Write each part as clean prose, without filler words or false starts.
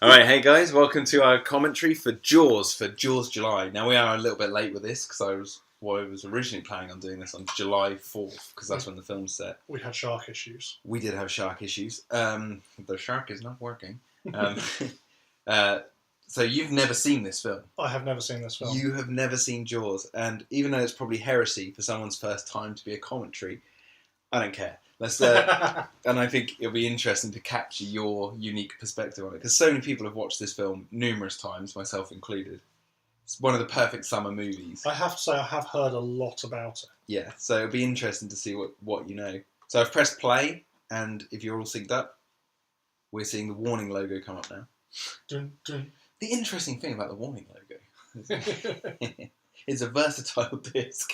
Alright, hey guys, welcome to our commentary for Jaws July. Now we are a little bit late with this because I was originally planning on doing this on July 4th because that's when the film's set. We had shark issues. We did have shark issues. The shark is not working. So you've never seen this film. I have never seen this film. You have never seen Jaws, and even though it's probably heresy for someone's first time to be a commentary, I don't care. And I think it'll be interesting to capture your unique perspective on it, because so many people have watched this film numerous times, myself included. It's one of the perfect summer movies. I have to say I have heard a lot about it. Yeah, so it'll be interesting to see what you know. So I've pressed play, and if you're all synced up, we're seeing the warning logo come up now. Dun, dun. The interesting thing about the warning logo is it's a versatile disc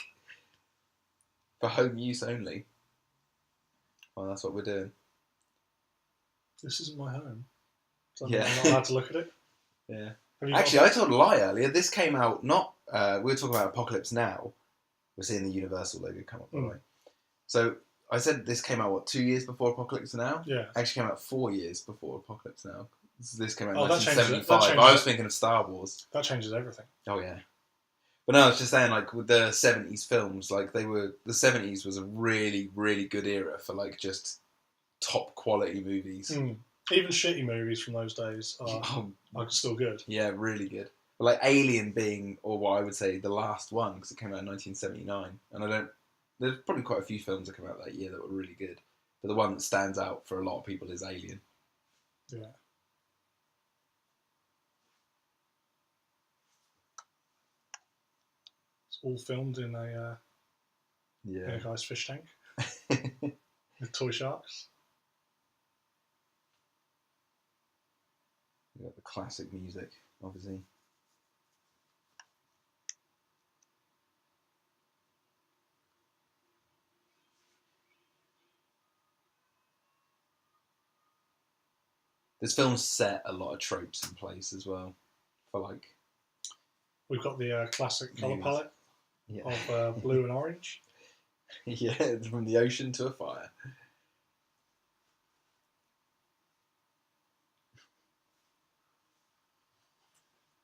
for home use only. Well, that's what we're doing. This isn't my home. So Yeah. I'm not allowed to look at it. Yeah. Have you Actually, I told a lie earlier. This came out not... we were talking about Apocalypse Now. We're seeing the Universal logo come up, by the way. So I said this came out, 2 years before Apocalypse Now? Yeah. Actually came out 4 years before Apocalypse Now. This came out in Oh, that changes 1975. I was thinking of Star Wars. That changes everything. Oh, yeah. But no, I was just saying, like, with the 70s films, like, the 70s was a really, really good era for, like, just top quality movies. Even shitty movies from those days are still good. Yeah, really good. But, like, Alien being, or what I would say, the last one, because it came out in 1979. And there's probably quite a few films that came out that year that were really good. But the one that stands out for a lot of people is Alien. Yeah. It's all filmed in a guy's fish tank with toy sharks. You got the classic music, obviously. This film set a lot of tropes in place as well. For like, We've got the classic colour Movies. palette of blue and orange. yeah, from the ocean to a fire.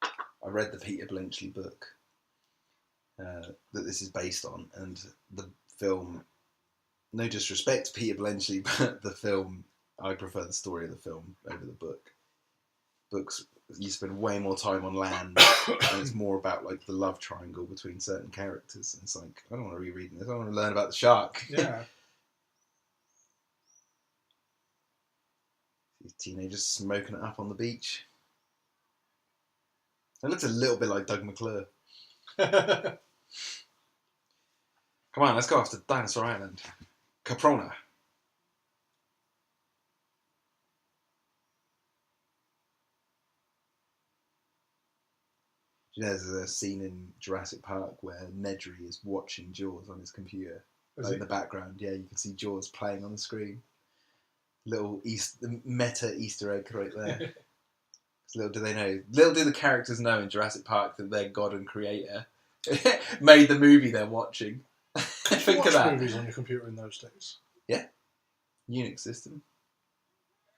I read the Peter Bletchley book that this is based on, and the film, no disrespect to Peter Bletchley, but the film, I prefer the story of the film over the book. Books, you spend way more time on land, and it's more about like the love triangle between certain characters. And it's like, I don't want to reread this. I want to learn about the shark. Yeah. These teenagers smoking it up on the beach. It looks a little bit like Doug McClure. Come on, let's go off to Dinosaur Island. Caprona. You know, there's a scene in Jurassic Park where Nedry is watching Jaws on his computer. In the background, yeah, you can see Jaws playing on the screen. Little meta Easter egg right there. Little do they know. Little do the characters know in Jurassic Park that their god and creator made the movie they're watching. Think of that. Movies on your computer in those days. Yeah. Unix system.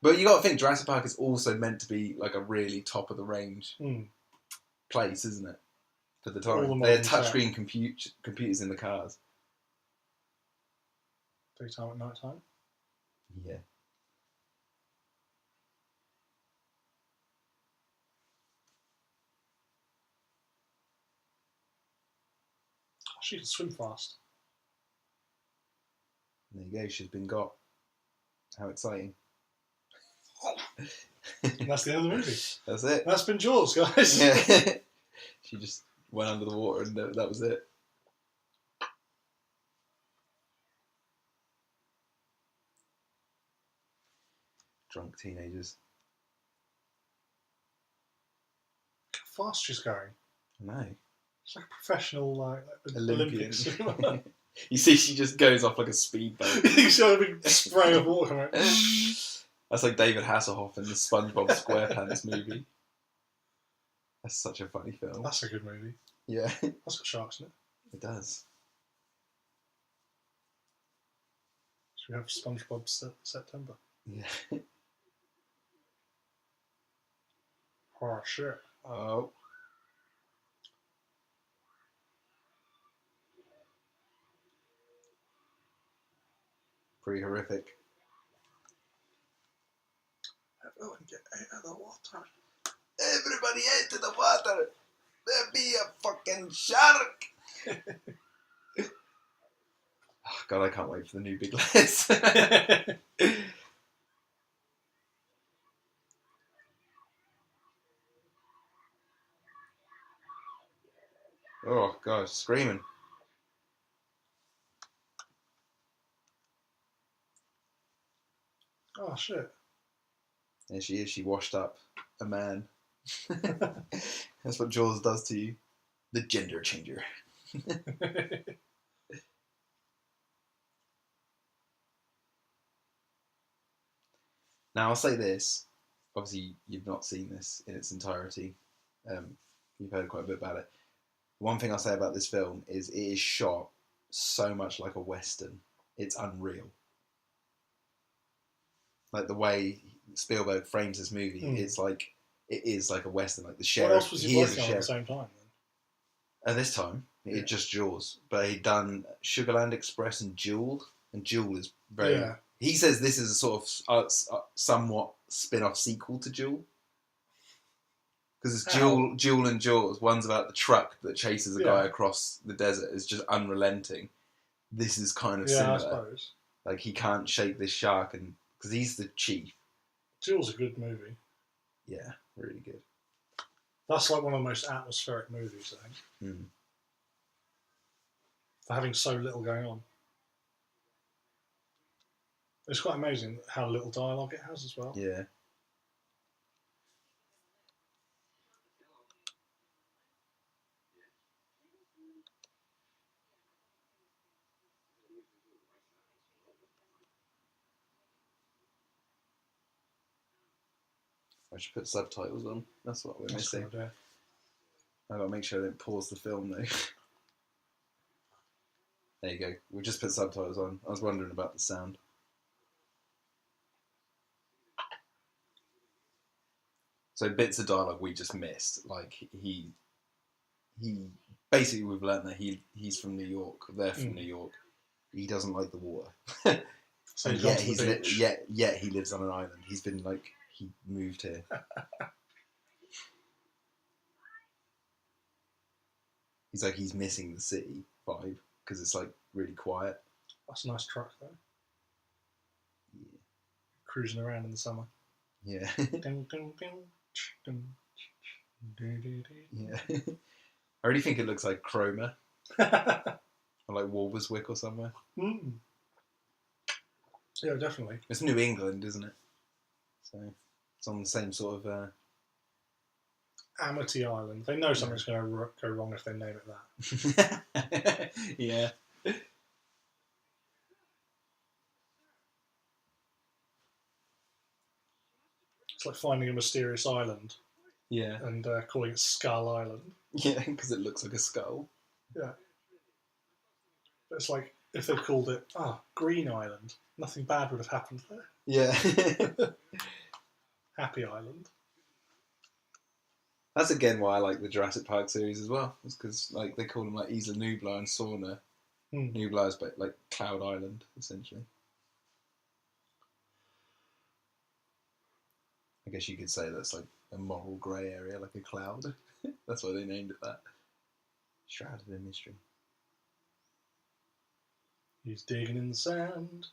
But you got to think Jurassic Park is also meant to be like a really top of the range place, isn't it? For the time. They had touchscreen computers in the cars. Daytime at night time. Yeah. She can swim fast. There you go, she's been got. How exciting. And that's the end of the movie. That's it. That's been Jaws, guys. Yeah. She just went under the water and that was it. Drunk teenagers. How fast she's going. I know. She's like a professional Olympian. Olympic swimmer. You see, she just goes off like a speedboat. You see a big spray of water coming out. That's like David Hasselhoff in the SpongeBob SquarePants movie. That's such a funny film. That's a good movie. Yeah. That's got sharks in it. It does. Should we have SpongeBob September? Yeah. Oh shit. Oh. Pretty horrific. Everyone get out of the water. Everybody into the water. There be a fucking shark. Oh, God, I can't wait for the new Big Les. Oh, God, screaming. Oh shit. There she is. She washed up a man. That's what Jaws does to you. The gender changer. Now, I'll say this. Obviously, you've not seen this in its entirety. You've heard quite a bit about it. One thing I'll say about this film is it is shot so much like a Western. It's unreal. Like the way Spielberg frames this movie, it's like it is like a Western. Like the sheriff. What else was he working on at the same time then? At this time, it's just Jaws, but he'd done Sugarland Express and Jewel, and Jewel is very. Yeah. He says this is a sort of somewhat spin-off sequel to Jewel. Because it's Jewel and Jaws. One's about the truck that chases a guy across the desert. It's just unrelenting. This is kind of similar. I suppose. Like he can't shake this shark, and because he's the chief. Jewel's a good movie. Yeah, really good. That's like one of the most atmospheric movies, I think. For having so little going on. It's quite amazing how little dialogue it has as well. Yeah. I should put subtitles on. That's what we're missing. I've got to make sure I don't pause the film though. There you go. We'll just put subtitles on. I was wondering about the sound. So bits of dialogue we just missed. Like he basically we've learned that he's from New York. They're from New York. He doesn't like the water. So yet he lives on an island. He's been like he moved here. He's like he's missing the city vibe because it's like really quiet. That's a nice truck though. Yeah. Cruising around in the summer. Yeah. Yeah. I really think it looks like Cromer. Or like Walberswick or somewhere. Yeah, definitely. It's New England, isn't it? So it's on the same sort of... Amity Island. They know something's going to go wrong if they name it that. Yeah. It's like finding a mysterious island. Yeah. And calling it Skull Island. Yeah, because it looks like a skull. Yeah. But it's like, if they called it, Green Island, nothing bad would have happened there. Yeah. Happy Island. That's again why I like the Jurassic Park series as well. It's because like they call them like Isla Nublar and Sauna. Nublar is like Cloud Island, essentially. I guess you could say that's like a moral grey area, like a cloud. That's why they named it that. Shrouded in mystery. He's digging in the sand.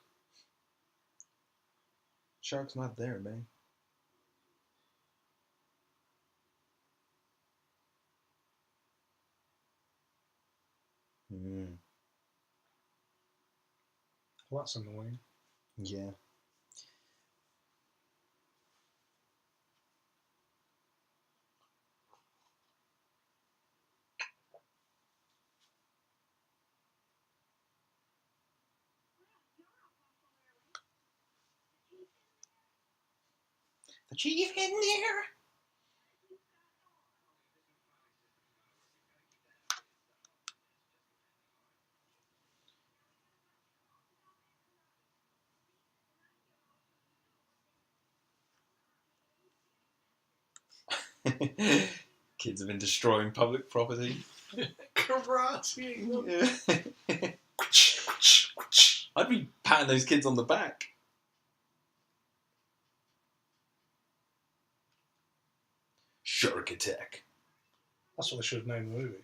Shark's not there, man. Well, that's annoying. Yeah. The chief in there. Kids have been destroying public property. Karate. I'd be patting those kids on the back. Shark Attack. That's what they should have named the movie.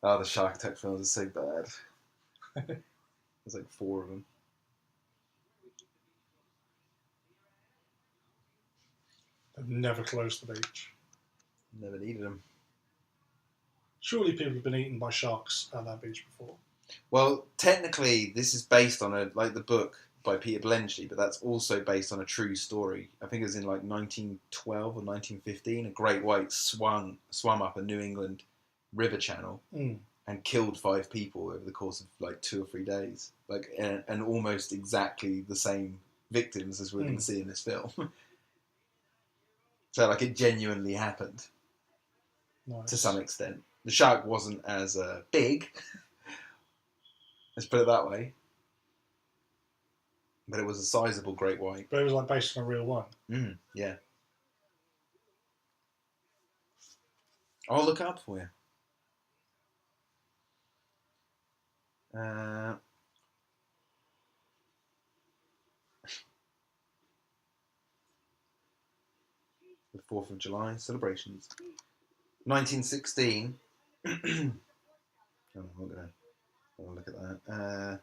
Oh, the Shark Attack films are so bad. There's like 4 of them. They've never closed the beach. Never needed them. Surely people have been eaten by sharks at that beach before. Well, technically, this is based on the book by Peter Bletchley, but that's also based on a true story. I think it was in like 1912 or 1915. A great white swam up a New England river channel and killed 5 people over the course of like 2 or 3 days. Like, and almost exactly the same victims as we're going to see in this film. So, like, it genuinely happened. Nice. To some extent. The shark wasn't as big. Let's put it that way. But it was a sizable great white. But it was like based on a real one. Yeah. I'll look it up for you. The 4th of July celebrations. 1916. I'm going to look at that.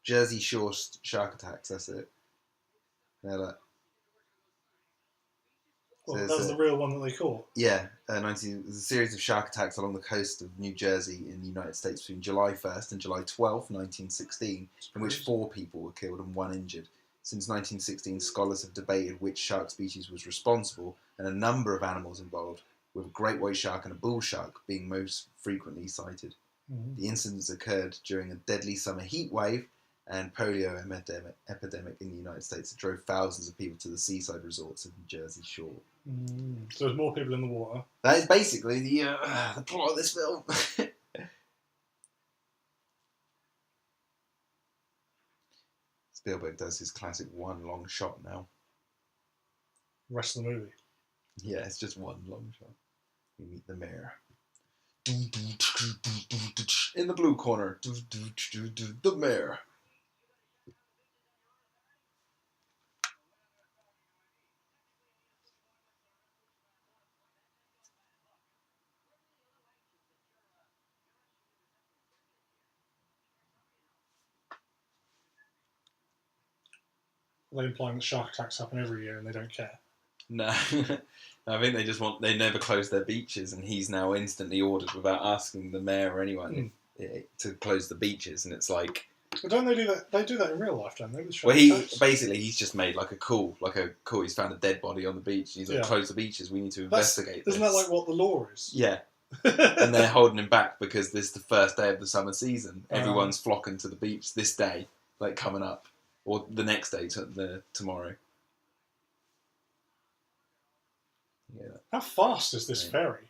Jersey Shore shark attacks, that's it. Yeah, that. Well, so that's the real one that they caught? Yeah. There's a series of shark attacks along the coast of New Jersey in the United States between July 1st and July 12th, 1916, in which 4 people were killed and 1 injured. Since 1916, scholars have debated which shark species was responsible, and a number of animals involved, with a great white shark and a bull shark being most frequently cited. The incidents occurred during a deadly summer heat wave and polio epidemic in the United States that drove thousands of people to the seaside resorts of the Jersey Shore. So there's more people in the water. That is basically the plot of this film. Spielberg does his classic one long shot now. Rest of the movie. Yeah, it's just one long shot. We meet the mayor. In the blue corner, the mayor. Are they implying that shark attacks happen every year and they don't care? No. I think they never close their beaches, and he's now instantly ordered without asking the mayor or anyone to close the beaches, and it's like... But don't they do that? They do that in real life, don't they? Well, he's just made like a call. He's found a dead body on the beach. He's like, close the beaches. We need to investigate this. Isn't that like what the law is? Yeah. And they're holding him back because this is the first day of the summer season. Everyone's flocking to the beach this day, like coming up, or the next day, tomorrow. Yeah. How fast is this ferry?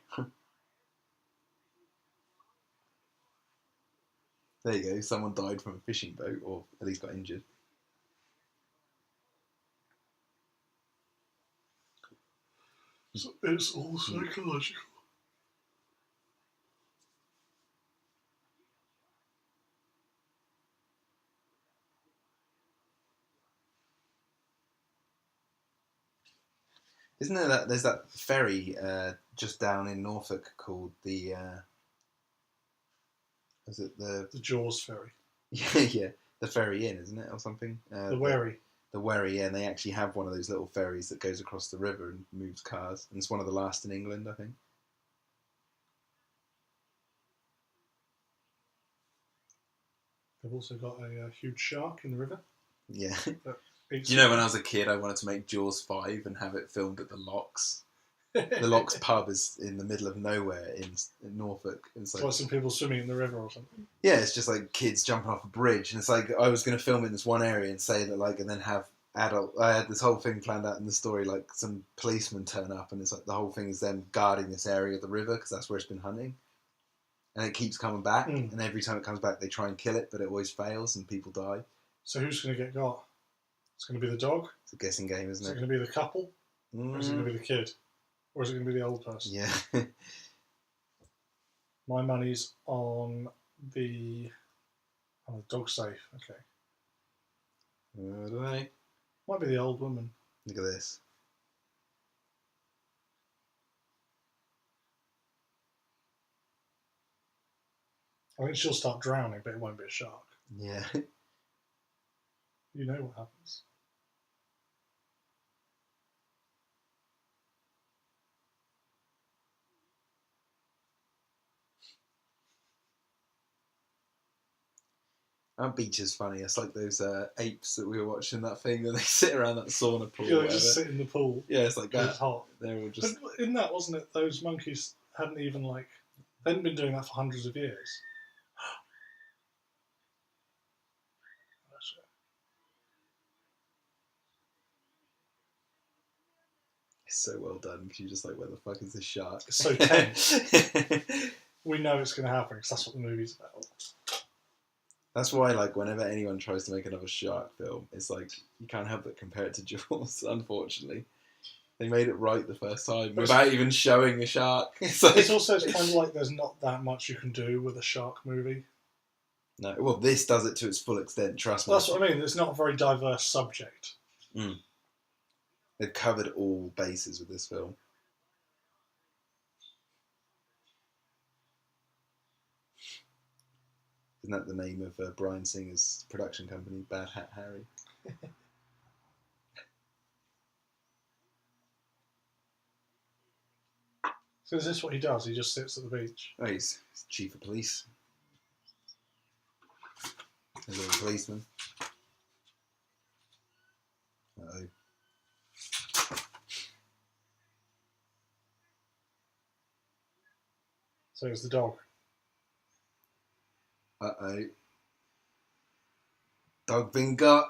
There you go. Someone died from a fishing boat, or at least got injured. So it's all psychological. Isn't there there's that ferry just down in Norfolk called the... is it the Jaws ferry? Yeah, the Ferry Inn, isn't it, or something? The Wherry. The Wherry, yeah, and they actually have one of those little ferries that goes across the river and moves cars, and it's one of the last in England, I think. They've also got a huge shark in the river. Yeah. Do you know, when I was a kid, I wanted to make Jaws 5 and have it filmed at the Locks. The Locks pub is in the middle of nowhere in Norfolk. It's like some people swimming in the river or something. Yeah, it's just like kids jumping off a bridge, and it's like I was going to film it in this one area and say that, like, and then have I had this whole thing planned out in the story, like some policemen turn up, and it's like the whole thing is them guarding this area of the river because that's where it's been hunting, and it keeps coming back, and every time it comes back, they try and kill it, but it always fails, and people die. So who's going to get got? It's going to be the dog. It's a guessing game, isn't it? Is it going to be the couple? Or is it going to be the kid? Or is it going to be the old person? Yeah. My money's on the dog safe. Okay. I don't know. Might be the old woman. Look at this. I think she'll start drowning, but it won't be a shark. Yeah. You know what happens. Our beach is funny. It's like those apes that we were watching that thing, and they sit around that sauna pool. Yeah, they just sit in the pool. Yeah, it's like that. It's hot. They're all just. But in that, wasn't it? Those monkeys hadn't even they hadn't been doing that for hundreds of years. It's so well done because you're just like, where the fuck is this shark? It's so tense. We know it's going to happen because that's what the movie's about. That's why, like, whenever anyone tries to make another shark film, it's like you can't help but compare it to Jaws. Unfortunately, they made it right the first time without even showing a shark. It's also kind of like there's not that much you can do with a shark movie. No, well, this does it to its full extent. Trust me. That's what I mean. It's not a very diverse subject. Mm. They've covered all bases with this film. Isn't that the name of Bryan Singer's production company, Bad Hat Harry? So is this what he does? He just sits at the beach? Oh, he's chief of police. He's a policeman. Uh-oh. So it's the dog. Uh-oh. Dog been got.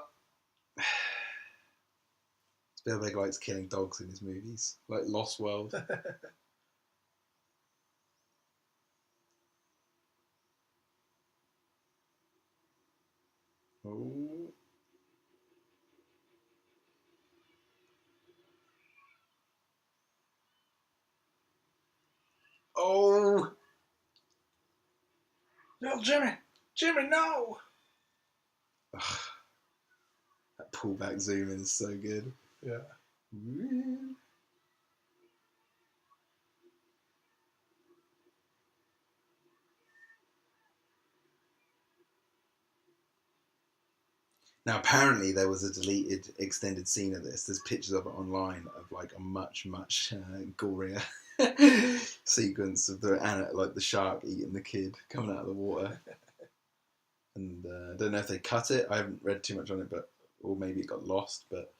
Spielberg likes killing dogs in his movies, like Lost World. Oh. Oh. Little Jimmy! Jimmy, no! Ugh. That pullback zoom in is so good. Yeah. Now, apparently, there was a deleted extended scene of this. There's pictures of it online of like a much gorier sequence of the shark eating the kid coming out of the water. And I don't know if they cut it. I haven't read too much on it, or maybe it got lost. But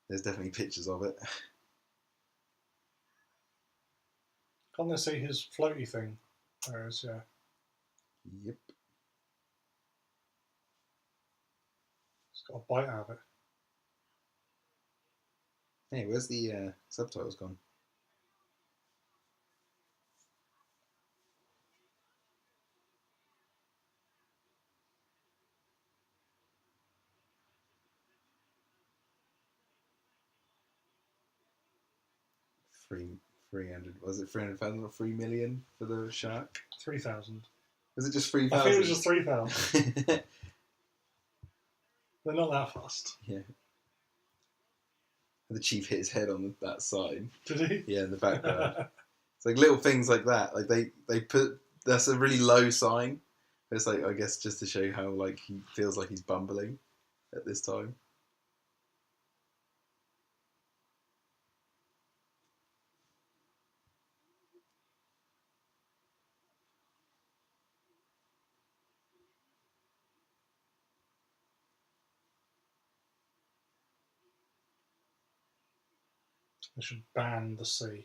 there's definitely pictures of it. Can't they see his floaty thing? There it is, yeah. Yep. It's got a bite out of it. Hey, where's the subtitles gone? $300. Was it 300,000 or 3 million for the shark? 3,000. Was it just 3,000? I think it was just 3,000. They're not that fast. Yeah. The chief hit his head on that sign. Did he? Yeah, in the background. It's like little things like that. Like they put, that's a really low sign. It's like, I guess just to show how like he feels like he's bumbling at this time. They should ban the sea.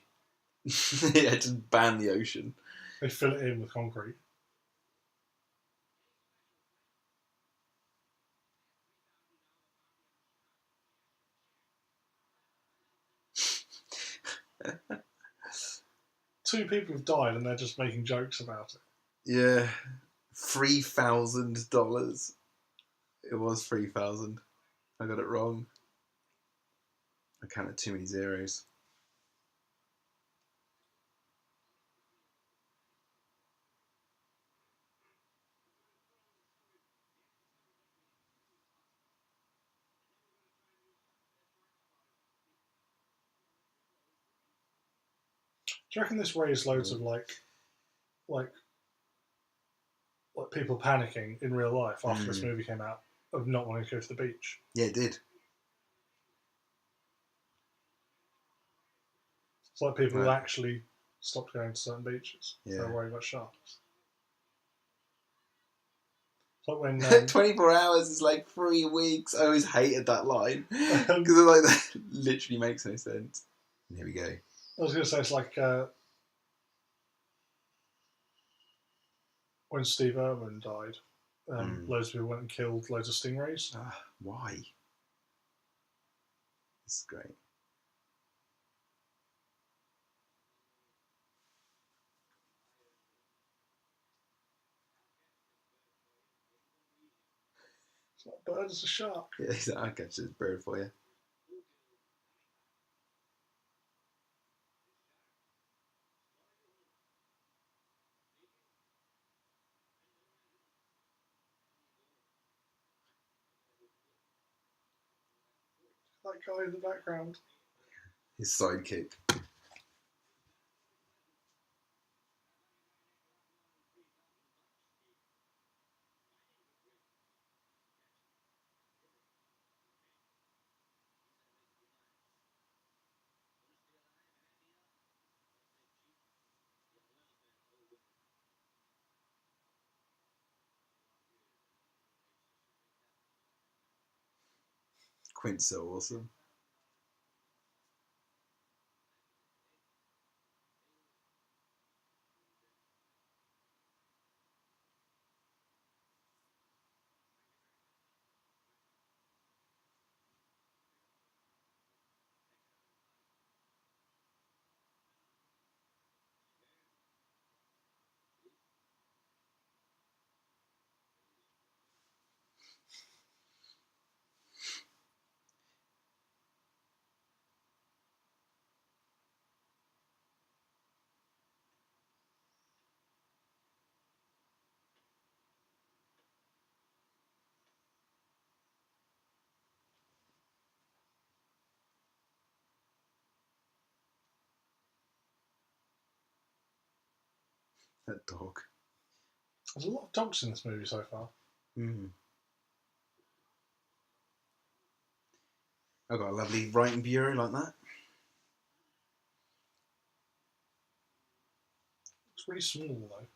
Yeah, just ban the ocean. They fill it in with concrete. Two people have died and they're just making jokes about it. Yeah. $3,000. It was 3,000. I got it wrong. I counted too many zeros. Do you reckon this raised loads of like people panicking in real life after this movie came out of not wanting to go to the beach? Yeah, it did. It's like people who actually stopped going to certain beaches. Yeah. They're worried about sharks. It's like when 24 hours is like 3 weeks. I always hated that line because like that literally makes no sense. Here we go. I was going to say it's like when Steve Irwin died. Loads of people went and killed loads of stingrays. Why? This is great. It's not a bird, it's a shark. Yeah, he's like, I'll catch this bird for you. That guy in the background. His sidekick. Quint's so awesome. That dog. There's a lot of dogs in this movie so far. I've got a lovely writing bureau like that. It's really small though.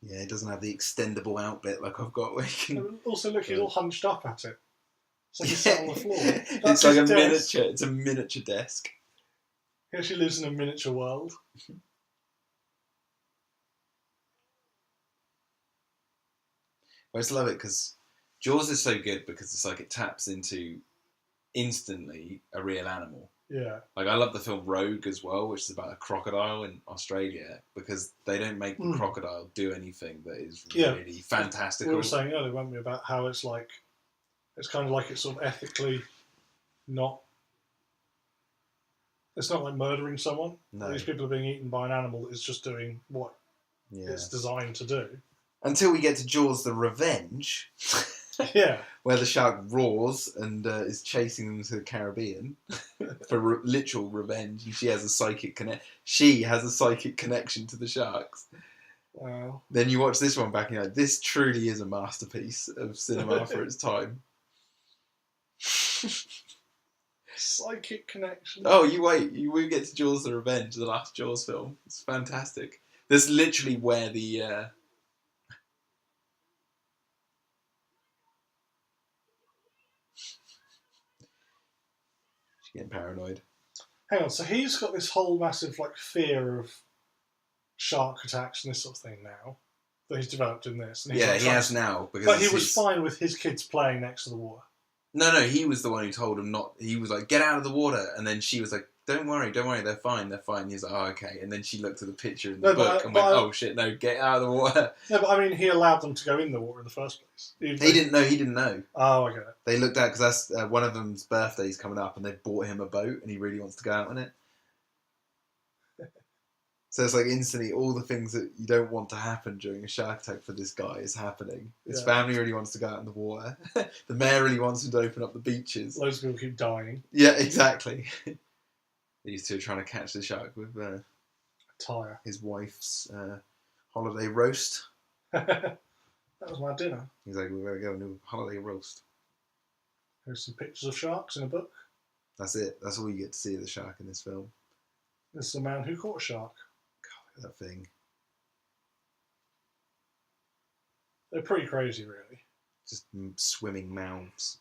Yeah, it doesn't have the extendable outlet like I've got. Also, look, he's all hunched up at it. It's like he's sat on the floor. It's like a miniature. It's a miniature desk. He actually lives in a miniature world. I just love it because Jaws is so good because it's like it taps into instantly a real animal. Yeah. Like I love the film Rogue as well, which is about a crocodile in Australia because they don't make the crocodile do anything that is really fantastical. We were saying earlier, weren't we, about how it's like, it's kind of like it's sort of ethically not. It's not like murdering someone. No. These people are being eaten by an animal that is just doing what it's designed to do. Until we get to Jaws the Revenge. Yeah. Where the shark roars and is chasing them to the Caribbean for literal revenge, and she has a psychic connection to the sharks. Wow. Then you watch this one back and you're like, this truly is a masterpiece of cinema for its time. Psychic connection. Oh, you wait. We get to Jaws the Revenge, the last Jaws film. It's fantastic. That's literally where the... She's getting paranoid. Hang on, so he's got this whole massive like fear of shark attacks and this sort of thing now that he's developed in this. And he has now. But he was fine with his kids playing next to the water. No, he was the one who told him not. He was like, get out of the water. And then she was like, don't worry, they're fine. He's like, oh, okay. And then she looked at the picture in the book and went, oh, shit, no, get out of the water. No, but I mean, he allowed them to go in the water in the first place. He didn't know. Oh, okay. They looked at, because that's one of them's birthday's coming up, and they bought him a boat, and he really wants to go out on it. So it's like instantly all the things that you don't want to happen during a shark attack for this guy is happening. His family really wants to go out in the water. The mayor really wants him to open up the beaches. Loads of people keep dying. Yeah, exactly. These two are trying to catch the shark with a tire. His wife's holiday roast. That was my dinner. He's like, we're going to go and do a holiday roast. There's some pictures of sharks in a book. That's it. That's all you get to see of the shark in this film. This is the man who caught a shark. God, that thing. They're pretty crazy, really. Just swimming mouths.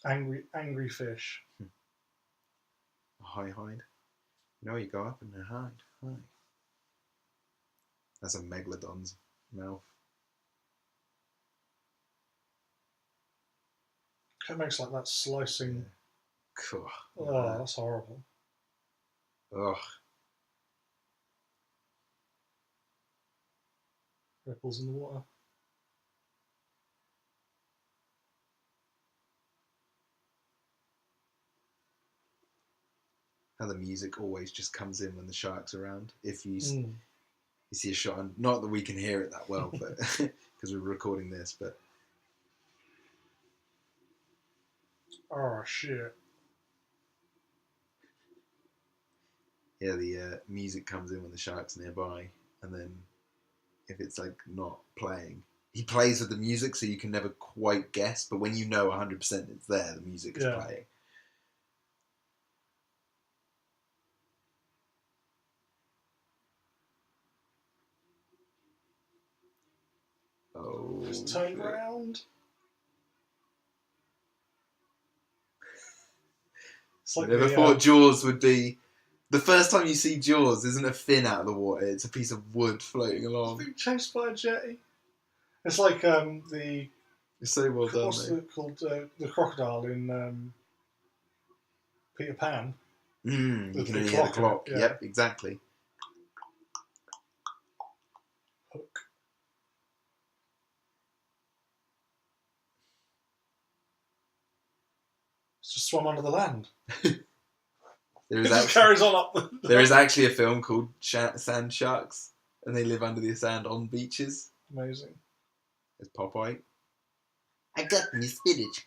Angry fish. Hide. No, you go up and then hide. That's a megalodon's mouth. It makes like that slicing. Cool. Oh, that's horrible. Ugh. Ripples in the water. How the music always just comes in when the shark's around. If you see a shot, and not that we can hear it that well, but because we're recording this, but oh shit! Yeah, the music comes in when the shark's nearby, and then if it's like not playing, he plays with the music, so you can never quite guess. But when you know 100% it's there, the music is playing. Oh, just turn around. It's like never thought Jaws would be. The first time you see Jaws isn't a fin out of the water; it's a piece of wood floating along. Being chased by a jetty. It's like the. It's so well done. What's it called? The crocodile in Peter Pan. You can only hear the clock. Yeah. Yep, exactly. Hook. It's just swum under the land. There It just carries on up. There is actually a film called Sand Sharks, and they live under the sand on beaches. Amazing. It's Popeye. I got me spinach.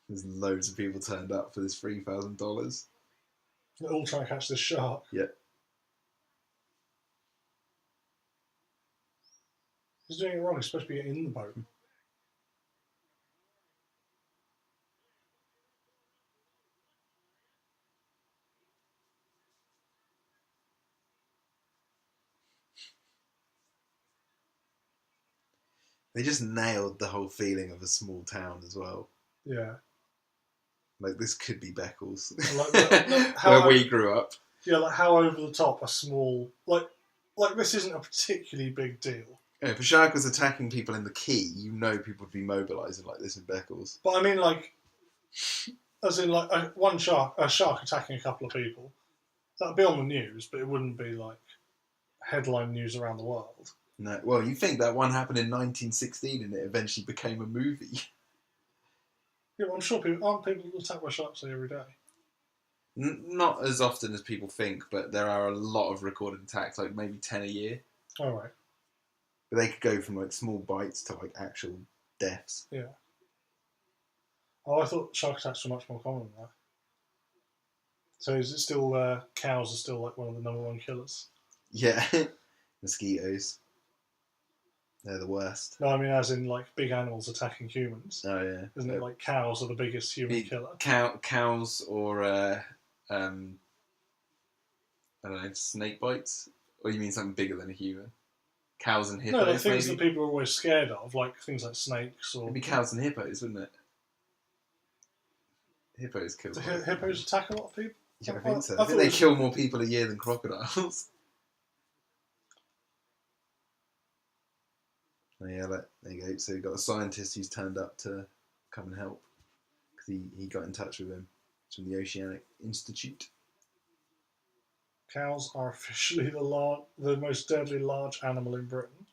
There's loads of people turned up for this $3,000. They're all trying to catch this shark. Yeah. He's doing it wrong. He's supposed to be in the boat. They just nailed the whole feeling of a small town as well. Yeah. Like, this could be Beccles. Like, where we grew up. Yeah, like how over the top a small... Like this isn't a particularly big deal. Yeah, if a shark was attacking people in the quay, you know people would be mobilising like this in Beccles. But I mean, like... As in, like, a shark attacking a couple of people. That'd be on the news, but it wouldn't be, like, headline news around the world. No, well, you think that one happened in 1916 and it eventually became a movie. Yeah, well, I'm sure aren't people attacked by sharks every day? Not as often as people think, but there are a lot of recorded attacks, like maybe 10 a year. Oh, right. But they could go from like small bites to like actual deaths. Yeah. Oh, I thought shark attacks were much more common than that. So is it still, cows are still like one of the number one killers? Yeah. Mosquitoes. They're the worst. No, I mean as in like big animals attacking humans. Oh yeah. Isn't it like cows are the biggest human killer? Cows or I don't know, snake bites? Or you mean something bigger than a human? Cows and hippos? No, like things maybe? that people are always scared of, like things like snakes or... It'd be cows and hippos, wouldn't it? Hippos kill. Do hippos attack a lot of people? Yeah, I think so. I I think they kill more people a year than crocodiles. Oh, yeah, there you go. So you've got a scientist who's turned up to come and help because he got in touch with him from the Oceanic Institute. Cows are officially the most deadly large animal in Britain.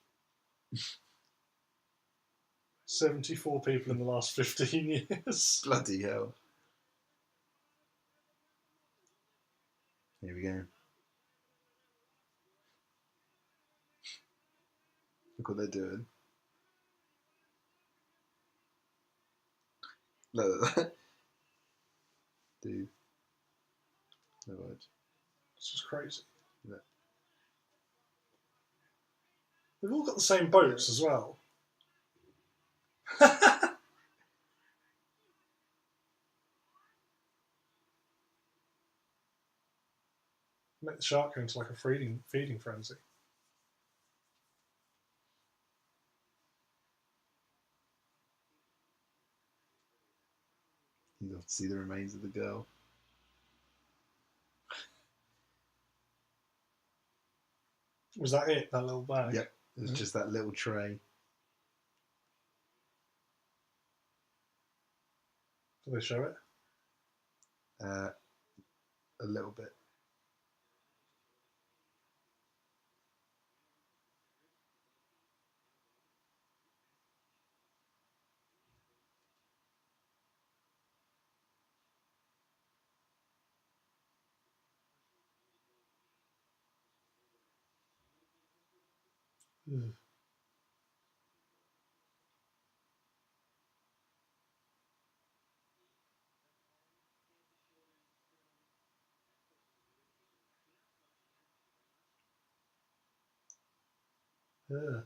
74 people in the last 15 years. Bloody hell. Here we go. Look what they're doing. Look at that. Dude. No words. It's just crazy. Yeah. They've all got the same boats as well. Make the shark go into like a feeding frenzy. You got to see the remains of the girl. Was that it? That little bag? Yep. It was just that little tray. Did they show it? A little bit. Mm. Yeah.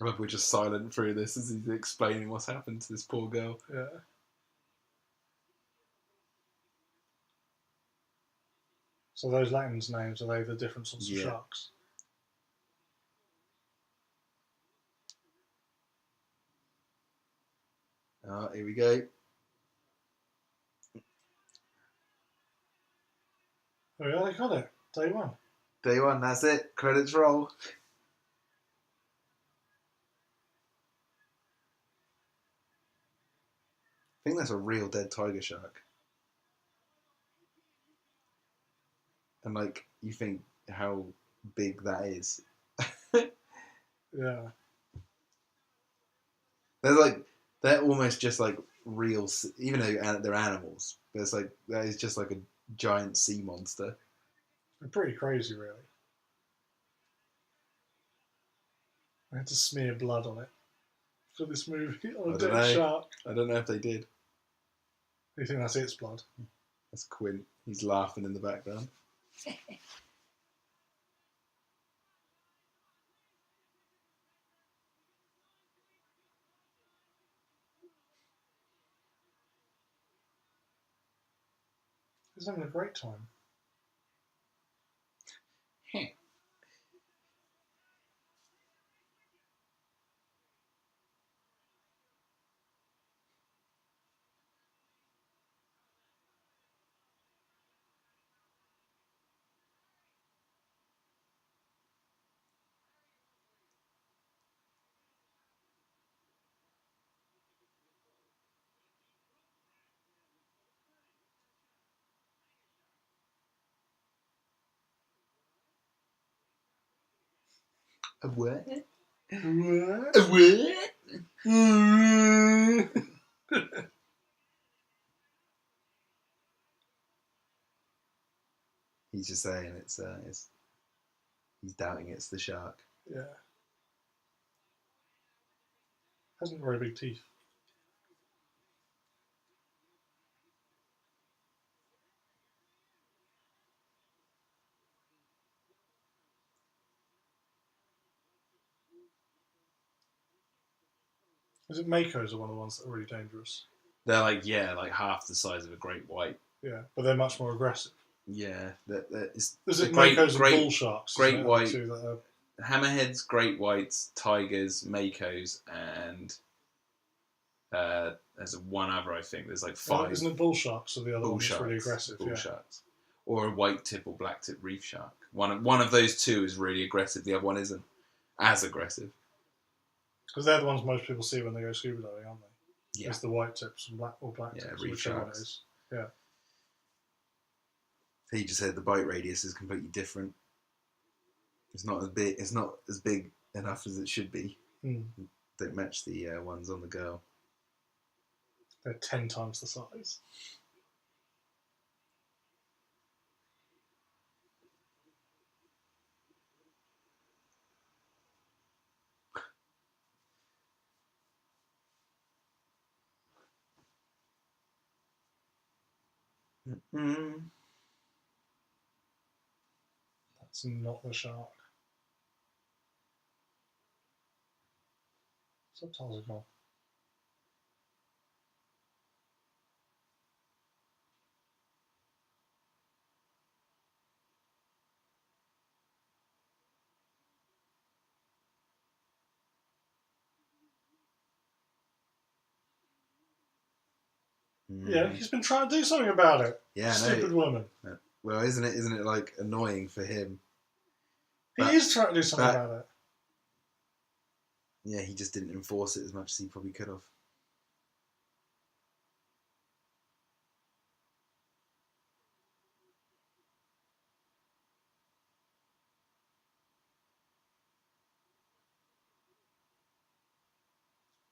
I love we're just silent through this as he's explaining what's happened to this poor girl. Yeah. So those Latin's names, are they the different sorts of sharks? Here we go. Oh yeah, they got it. Day one. Day one, that's it. Credits roll. I think that's a real dead tiger shark. And like, you think how big that is. Yeah. They're almost just like real, even though they're animals. But it's like, that is just like a giant sea monster. They're pretty crazy, really. I had to smear blood on it for this movie on a dead shark. I don't know if they did. Do you think that's its blood? That's Quint. He's laughing in the background. He's having a great time. A what? What? A what? He's just saying it's he's doubting it's the shark. Yeah. Hasn't very big teeth. Is it Makos are one of the ones that are really dangerous? They're like half the size of a great white. Yeah, but they're much more aggressive. Yeah, that is. Is it Makos and bull sharks? Great white, two that are... hammerheads, great whites, tigers, Makos, and there's one other. I think there's like 5. Isn't it bull sharks or the other bull one that's sharks, really aggressive? bull sharks, or a white tip or black tip reef shark. One of those two is really aggressive. The other one isn't as aggressive. Because they're the ones most people see when they go scuba diving, aren't they? Yeah. It's the white tips and black tips, reef whichever one it sharks. is. Yeah. He just said the bite radius is completely different. It's not as big. It's not as big enough as it should be. Don't match the ones on the girl. They're 10 times the size. That's not the shark. Subtitles are gone. Yeah, he's been trying to do something about it. Yeah, Stupid woman. Well, isn't it like annoying for him? He is trying to do something about it. Yeah, he just didn't enforce it as much as he probably could have.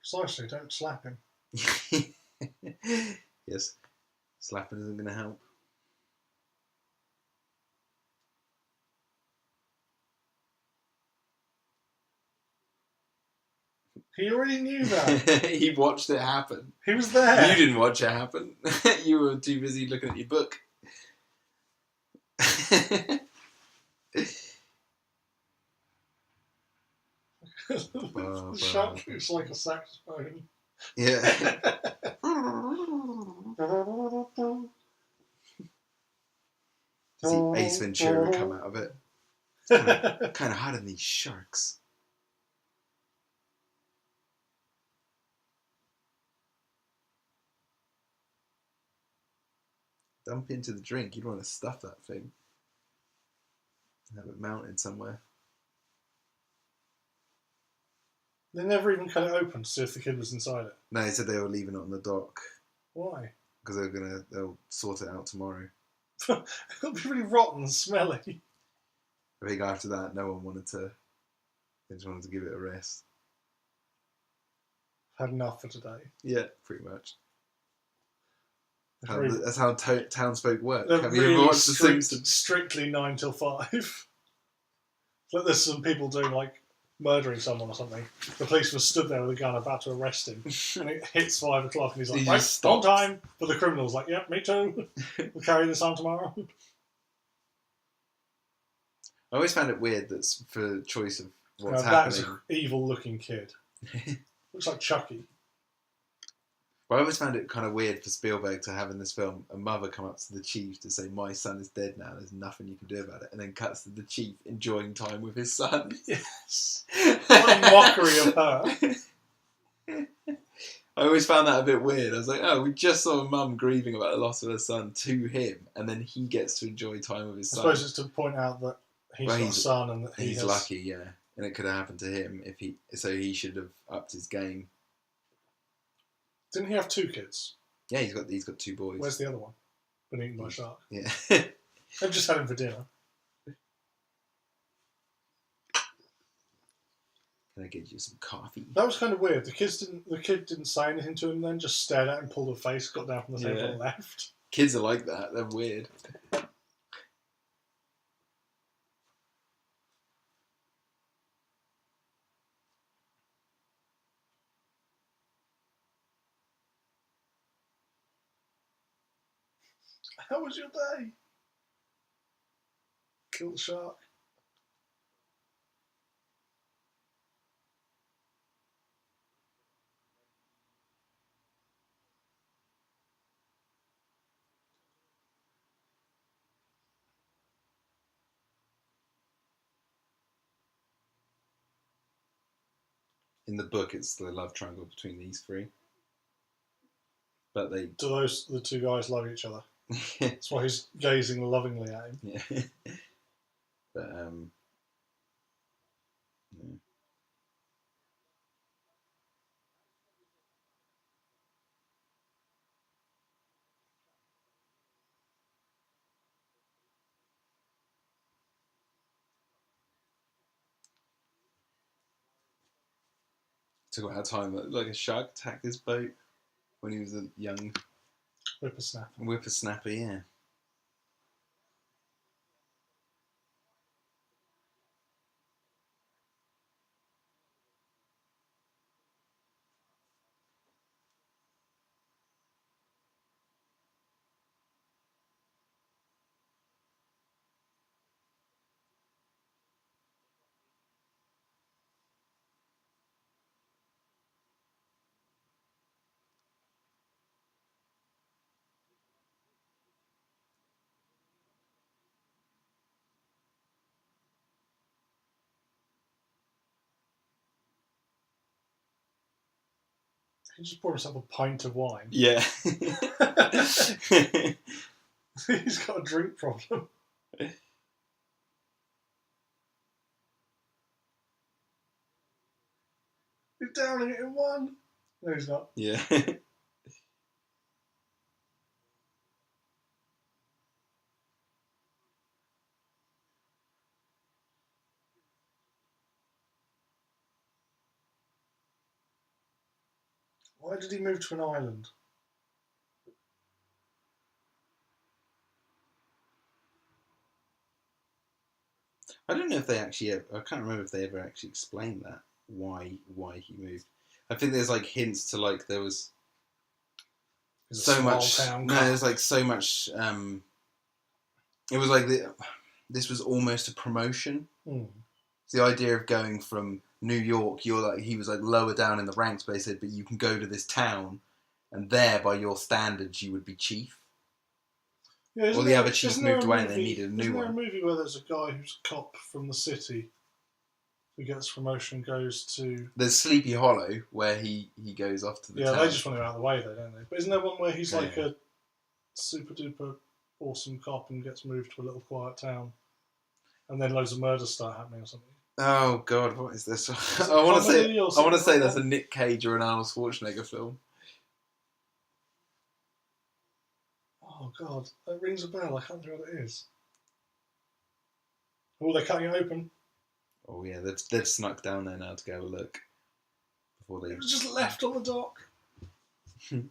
Precisely, don't slap him. Yes, slapping isn't going to help. He already knew that. He watched it happen. He was there. You didn't watch it happen. You were too busy looking at your book. The shark looks like a saxophone. Yeah. See Ace Ventura come out of it. Kind of hot in these sharks. Dump into the drink. You'd want to stuff that thing. Have it mounted somewhere. They never even cut it open to see if the kid was inside it. No, they said they were leaving it on the dock. Why? Because they'll sort it out tomorrow. It'll be really rotten and smelly. I think after that, no one wanted to. They just wanted to give it a rest. Had enough for today. Yeah, pretty much. That's how townsfolk work. Have you really ever watched The Simpsons? Strictly 9 till 5. It's like there's some people doing like murdering someone or something. The policeman stood there with a gun about to arrest him, and it hits 5 o'clock, and he's like, "Right, on time." But the criminal's like, "Yep, me too. We'll carry this on tomorrow." I always found it weird that for choice of what's That's happening. an evil-looking kid. Looks like Chucky. But I always found it kind of weird for Spielberg to have in this film a mother come up to the chief to say, "My son is dead now, there's nothing you can do about it," and then cuts to the chief enjoying time with his son. Yes. What a mockery of her. I always found that a bit weird. I was like, oh, we just saw a mum grieving about the loss of her son to him, and then he gets to enjoy time with his son. I suppose it's to point out that he's got a son and that he's lucky, yeah. And it could have happened to him so he should have upped his game. Didn't he have 2 kids? Yeah, he's got 2 boys. Where's the other one? Been eaten by a shark. Yeah. I've just had him for dinner. Can I get you some coffee? That was kind of weird. The kid didn't say anything to him then, just stared at him, pulled a face, got down from the table and left. Kids are like that. They're weird. How was your day? Kill the shark. in the book, it's the love triangle between these three. But they Do the two guys love each other? That's why he's gazing lovingly at him. Yeah. But yeah. Talk about how time like a shark attacked his boat when he was a young whippersnapper, yeah. He just poured himself a pint of wine. Yeah. He's got a drink problem. He's downing it in one. No, he's not. Yeah. Why did he move to an island? I don't know if they actually. I can't remember if they ever actually explained that why he moved. I think there's like hints to like there was so much. No, there's like so much. It was like this was almost a promotion. It's the idea of going from New York. He was like lower down in the ranks, but they said, but you can go to this town, and there, by your standards, you would be chief. Yeah, or the other chief moved away and they needed a new one. Isn't there a movie where there's a guy who's a cop from the city who gets promotion, goes to... There's Sleepy Hollow, where he goes off to the town. Yeah, they just want him out of the way, though, don't they? But isn't there one where he's like a super-duper awesome cop and gets moved to a little quiet town, and then loads of murders start happening or something? Oh, God, what is this? I want to say that's a Nick Cage or an Arnold Schwarzenegger film. Oh, God, that rings a bell. I can't think what it is. Oh, they're cutting it open. Oh, yeah, they've snuck down there now to go have a look. Before they... It was just left on the dock. Do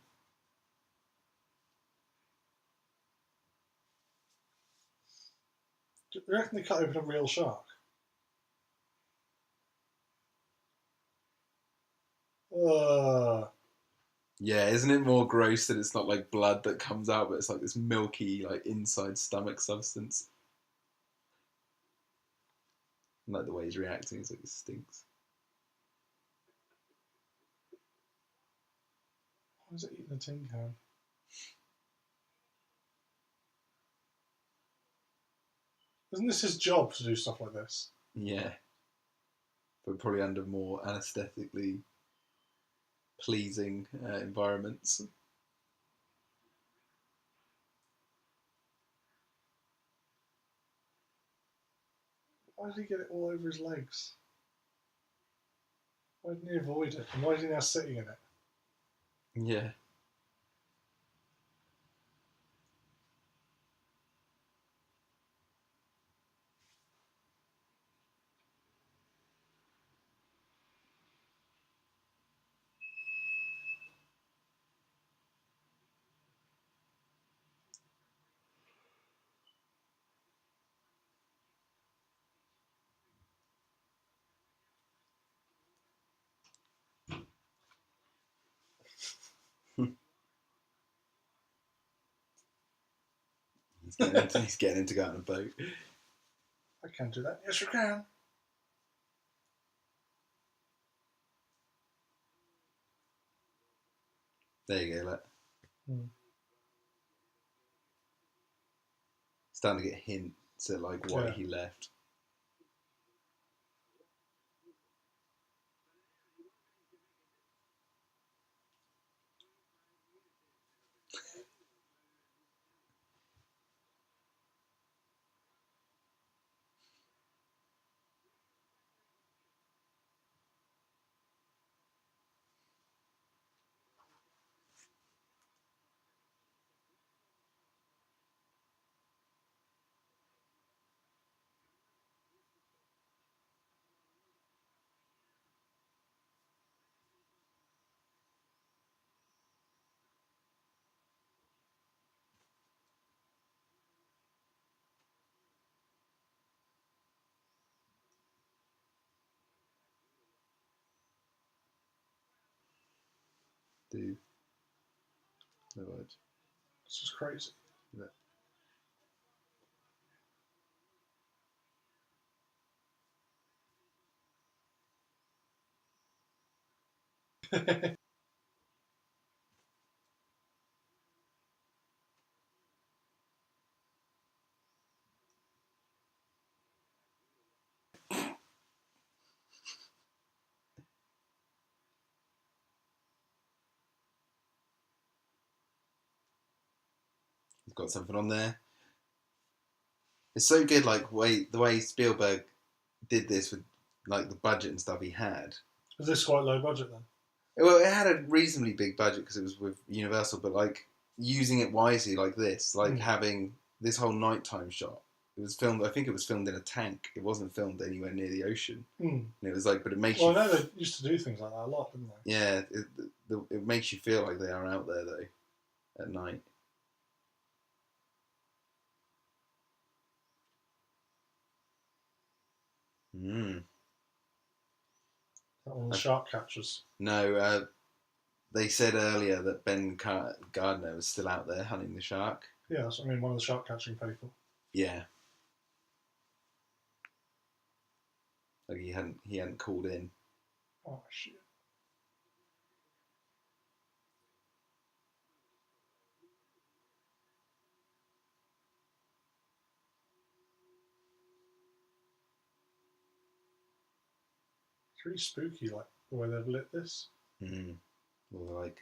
you reckon they cut open a real shark? Yeah, isn't it more gross that it's not like blood that comes out, but it's like this milky, like inside stomach substance? And, like the way he's reacting, it's like it stinks. Why is it eating a tin can? Isn't this his job to do stuff like this? Yeah. But probably under more anaesthetically pleasing environments. Why did he get it all over his legs? Why didn't he avoid it? And why is he now sitting in it? Yeah. He's getting him to go on a boat. I can't do that. Yes, you can. There you go, look. Starting to get hints at like why he left. do the word. It's just crazy. Yeah. He's got something on there. It's so good, like the way Spielberg did this with like the budget and stuff he had. Was this quite low budget then? Well, it had a reasonably big budget because it was with Universal, but like using it wisely, like this, like having this whole nighttime shot. It was filmed. I think it was filmed in a tank. It wasn't filmed anywhere near the ocean. And it was like, but it makes you. Well, I know they used to do things like that a lot, didn't they? Yeah, it makes you feel like they are out there though, at night. That one of the shark catchers. No, they said earlier that Ben Gardner was still out there hunting the shark. Yeah, that's what I mean. One of the shark catching people. Yeah. Like he hadn't called in. Oh shit. It's really spooky, like the way they've lit this. Or like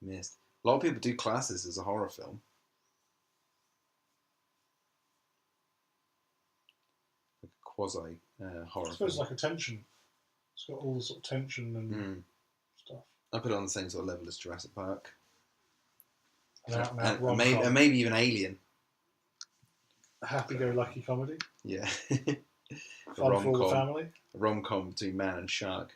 mist. A lot of people do class this as a horror film. Like a quasi horror. I suppose film. like a tension. It's got all the sort of tension and stuff. I put it on the same sort of level as Jurassic Park. And maybe even Alien. A happy-go-lucky comedy. Yeah. Fun for the family. A rom-com between man and shark.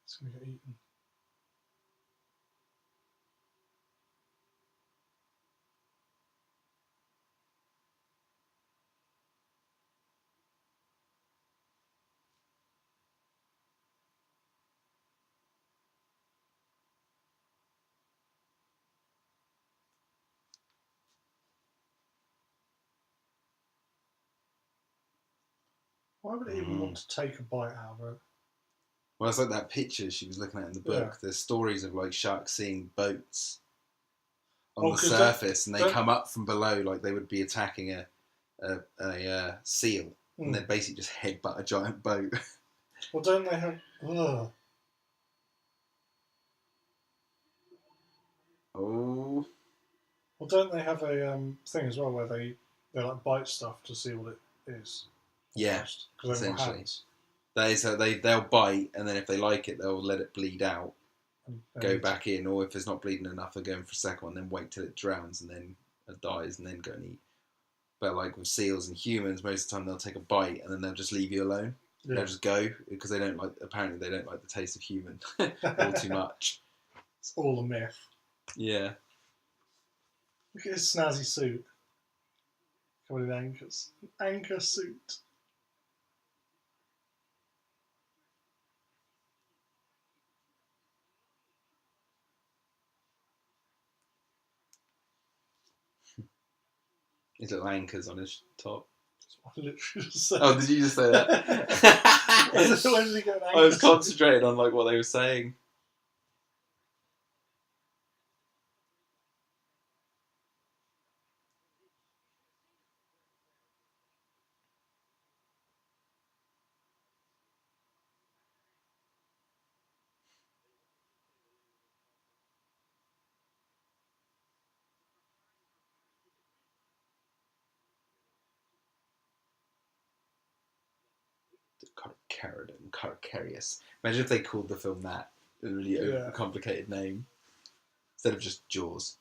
It's going to get eaten. Why would it even want to take a bite out of it? Well, it's like that picture she was looking at in the book. Yeah. There's stories of like sharks seeing boats on the surface, and they come up from below like they would be attacking a seal, and they'd basically just headbutt a giant boat. Well, don't they have? Ugh. Oh. Well, don't they have a thing as well where they like bite stuff to see what it is? Yeah, because essentially. That is how they'll bite, and then if they like it, they'll let it bleed out, go back in, or if it's not bleeding enough, they'll go in for a second one, then wait till it drowns and then it dies, and then go and eat. But like with seals and humans, most of the time they'll take a bite and then they'll just leave you alone. Yeah. They'll just go because they don't like. Apparently, they don't like the taste of human all too much. It's all a myth. Yeah. Look at his snazzy suit. Covered in anchors. An anchor suit. His little anchors on his top. That's what I literally just said. Oh, did you just say that? Where did he get an anchor? I was concentrating on like what they were saying. Carcarius. Imagine if they called the film that. A really complicated name. Instead of just Jaws.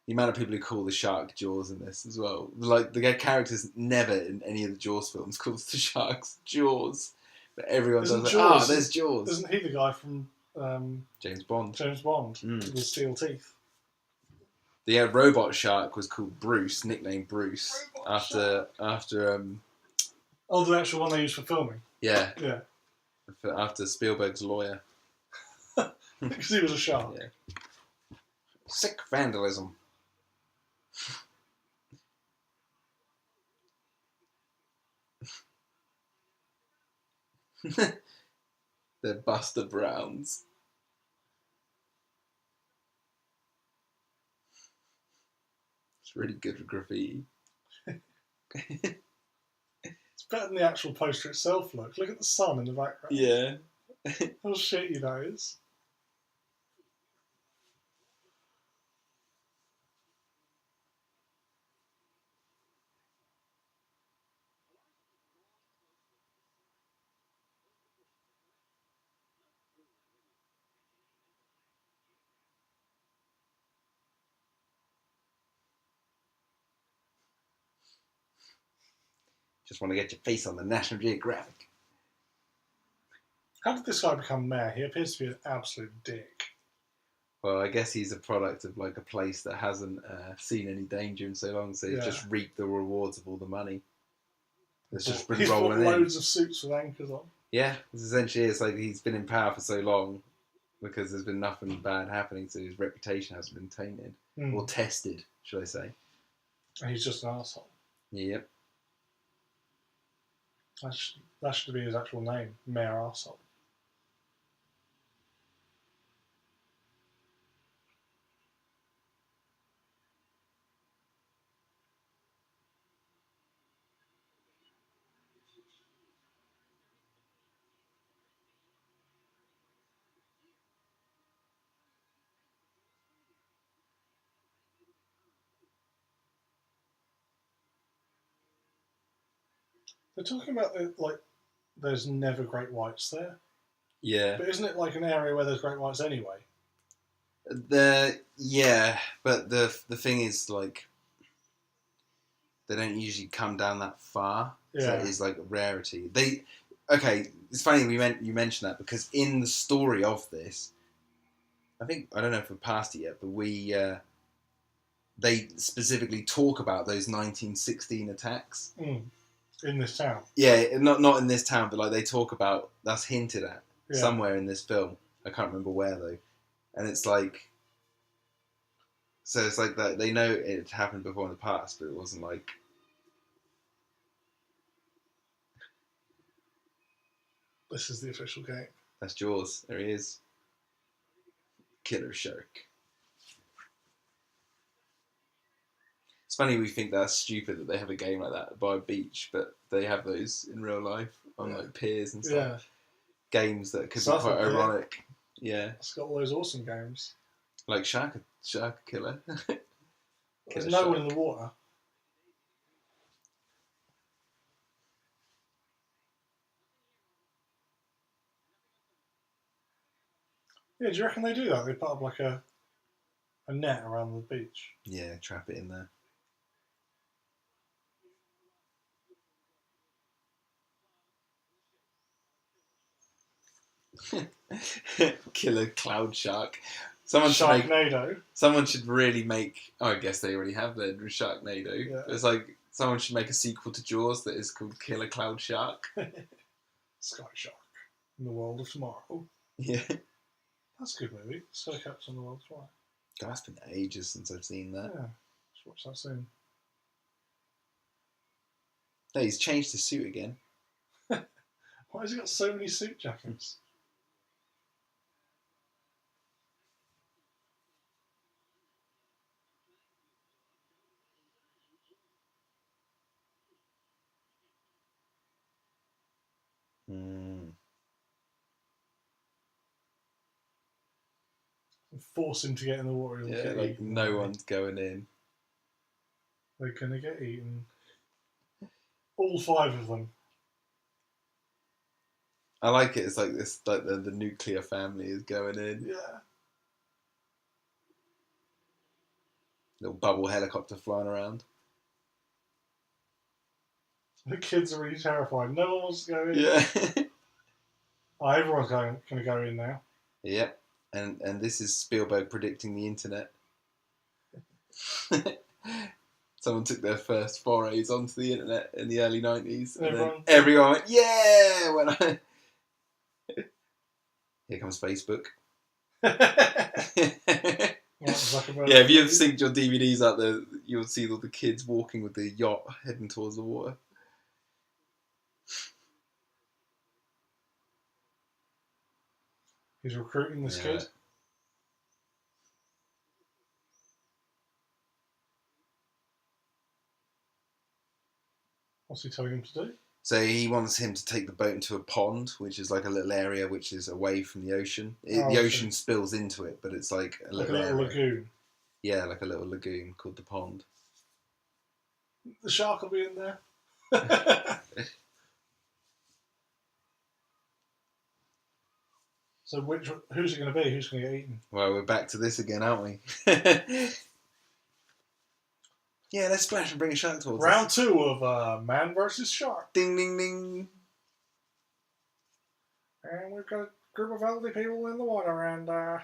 The amount of people who call the shark Jaws in this as well. Like, the characters never in any of the Jaws films calls the sharks Jaws. But everyone does like, there's Jaws. Isn't he the guy from James Bond? James Bond with the steel teeth. The robot shark was called Bruce, nicknamed Bruce, after the actual one they used for filming. Yeah. Yeah. After Spielberg's lawyer. Because he was a shark. Yeah. Sick vandalism. They're Buster Browns. It's really good for graffiti. It's better than the actual poster itself. Look at the sun in the background. Yeah. How shitty that is. Just want to get your face on the National Geographic. How did this guy become mayor? He appears to be an absolute dick. Well, I guess he's a product of like a place that hasn't seen any danger in so long, so he's just reaped the rewards of all the money. It's just been rolling in. He's got loads of suits with anchors on. Yeah, essentially it's like he's been in power for so long because there's been nothing bad happening, so his reputation hasn't been tainted or tested, should I say? And he's just an arsehole. Yep. That should be his actual name, Mayor Arsehole. They're talking about there's never great whites there. Yeah. But isn't it like an area where there's great whites anyway? But the thing is, like, they don't usually come down that far. Yeah. So it is like a rarity. It's funny you mentioned that because in the story of this, I don't know if we've passed it yet, but they specifically talk about those 1916 attacks. In this town. Yeah, not in this town, but like they talk about, that's hinted at somewhere in this film. I can't remember where though. And it's like, so it's like that they know it had happened before in the past, but it wasn't like. This is the official game. That's Jaws. There he is. Killer shark. It's funny we think that's stupid that they have a game like that by a beach, but they have those in real life on like piers and stuff. Yeah. Games that could be quite ironic. Yeah. It's got all those awesome games. Like Shark Killer. There's no one in the water. Yeah, do you reckon they do that? They put up like a net around the beach. Yeah, trap it in there. Killer cloud shark. Someone should really make. Oh, I guess they already have their Sharknado. Yeah. It's like someone should make a sequel to Jaws that is called Killer Cloud Shark. Sky Shark in the World of Tomorrow. Yeah, that's a good movie. Sky Shark's in the World of Tomorrow. God, it's been ages since I've seen that. Yeah, let's watch that soon. No, he's changed his suit again. Why has he got so many suit jackets? Force him to get in the water. Yeah, like eaten, no one's going in. They're gonna get eaten. All 5 of them. I like it. It's like this, like the nuclear family is going in. Yeah. Little bubble helicopter flying around. The kids are really terrified. No one wants to go in. Yeah. Oh, everyone's going to go in now. Yep. And this is Spielberg predicting the internet. Someone took their first forays onto the internet in the early 90s. And then everyone went, yeah! Here comes Facebook. Yeah, if you ever synced your DVDs out there, you'll see all the kids walking with the yacht heading towards the water. He's recruiting this kid. What's he telling him to do? So he wants him to take the boat into a pond, which is like a little area which is away from the ocean. The ocean spills into it, but it's like a little lagoon. Yeah, like a little lagoon called the pond. The shark will be in there. So who's it going to be? Who's going to get eaten? Well, we're back to this again, aren't we? Yeah, let's splash and bring a shark towards us. Round 2 of Man vs. Shark. Ding, ding, ding. And we've got a group of elderly people in the water, and they're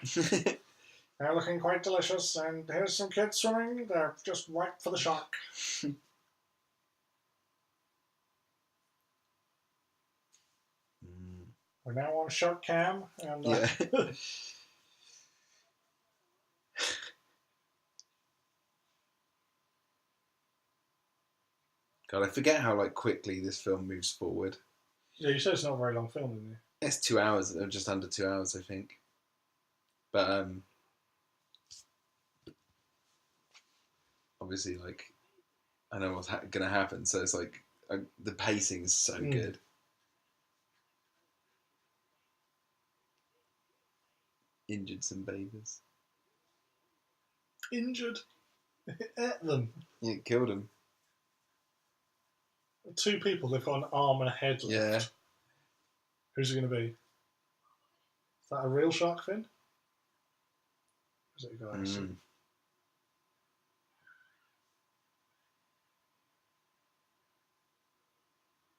looking quite delicious. And here's some kids swimming. They're just ripe for the shark. We're now on Shark Cam. And, yeah. God, I forget how quickly this film moves forward. Yeah, you said it's not a very long film, didn't you? It's 2 hours, or just under 2 hours, I think. But obviously, I know what's going to happen, so it's the pacing is so good. Injured some babies. Injured? It ate them. Yeah, it killed them. 2 people, they've got an arm and a head left. Yeah. Who's it going to be? Is that a real shark fin? Is it a guy?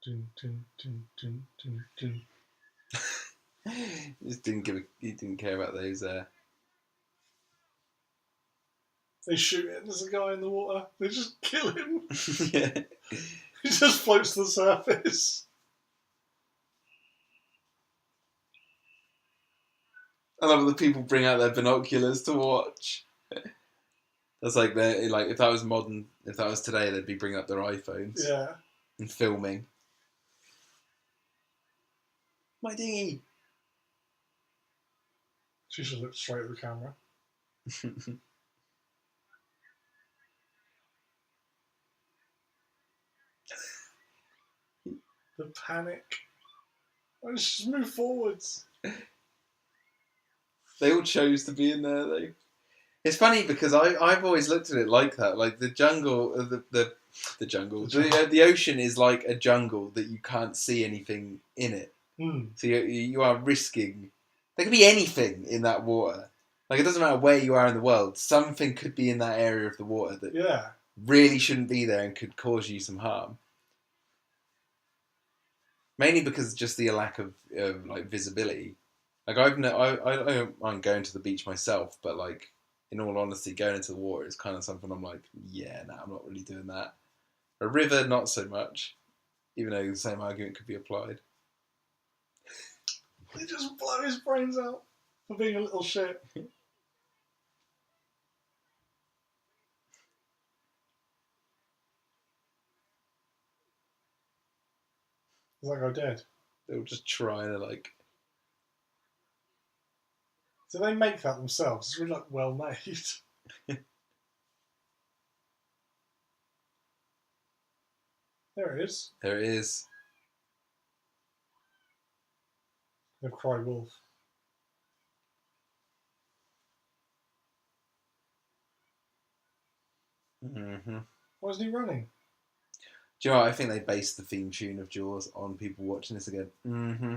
Dun, dun, dun, dun, dun, dun. He didn't care about those. They shoot it, and there's a guy in the water. They just kill him. Yeah. He just floats to the surface. I love that people bring out their binoculars to watch. That's if that was modern, if that was today, they'd be bringing up their iPhones. Yeah. And filming. My dinghy. She should look straight at the camera. The panic. Let's just move forwards. They all chose to be in there, though. It's funny because I've always looked at it like that. Like the jungle, the jungle. The ocean is like a jungle that you can't see anything in it. So you are risking. There could be anything in that water. It doesn't matter where you are in the world. Something could be in that area of the water that really shouldn't be there and could cause you some harm. Mainly because just the lack of visibility. I don't mind going to the beach myself, but in all honesty, going into the water is kind of something I'm I'm not really doing that. A river, not so much, even though the same argument could be applied. They just blow his brains out for being a little shit. Is that guy dead? They were just trying to So they make that themselves. It's really well made. There it is. There it is. They've cried wolf. Mm-hmm. Why isn't he running? Do you know what? I think they based the theme tune of Jaws on people watching this again. Mm-hmm.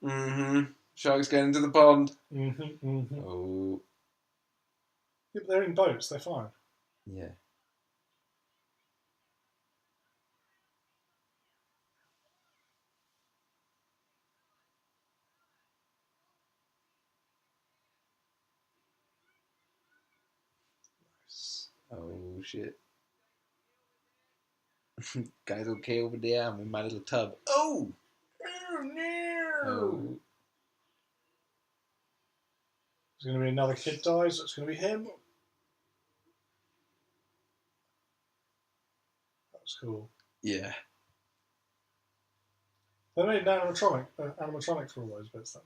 Mm-hmm. Shark's going into the pond. Mm-hmm. Oh. Yeah, but they're in boats. They're fine. Yeah. Oh shit. Guys, okay over there? I'm in my little tub. Oh! Oh no! Oh. There's going to be another kid dies. It's going to be him. That's cool. Yeah. They made an animatronic for all those bits then.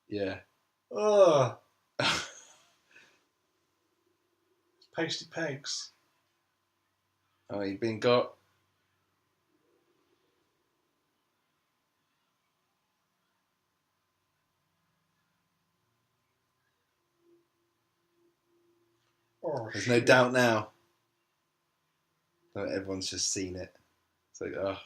Yeah. Ugh. Pasty pegs. Oh, you've been got. Oh, There's shit. no doubt now. Everyone's just seen it. It's like, oh.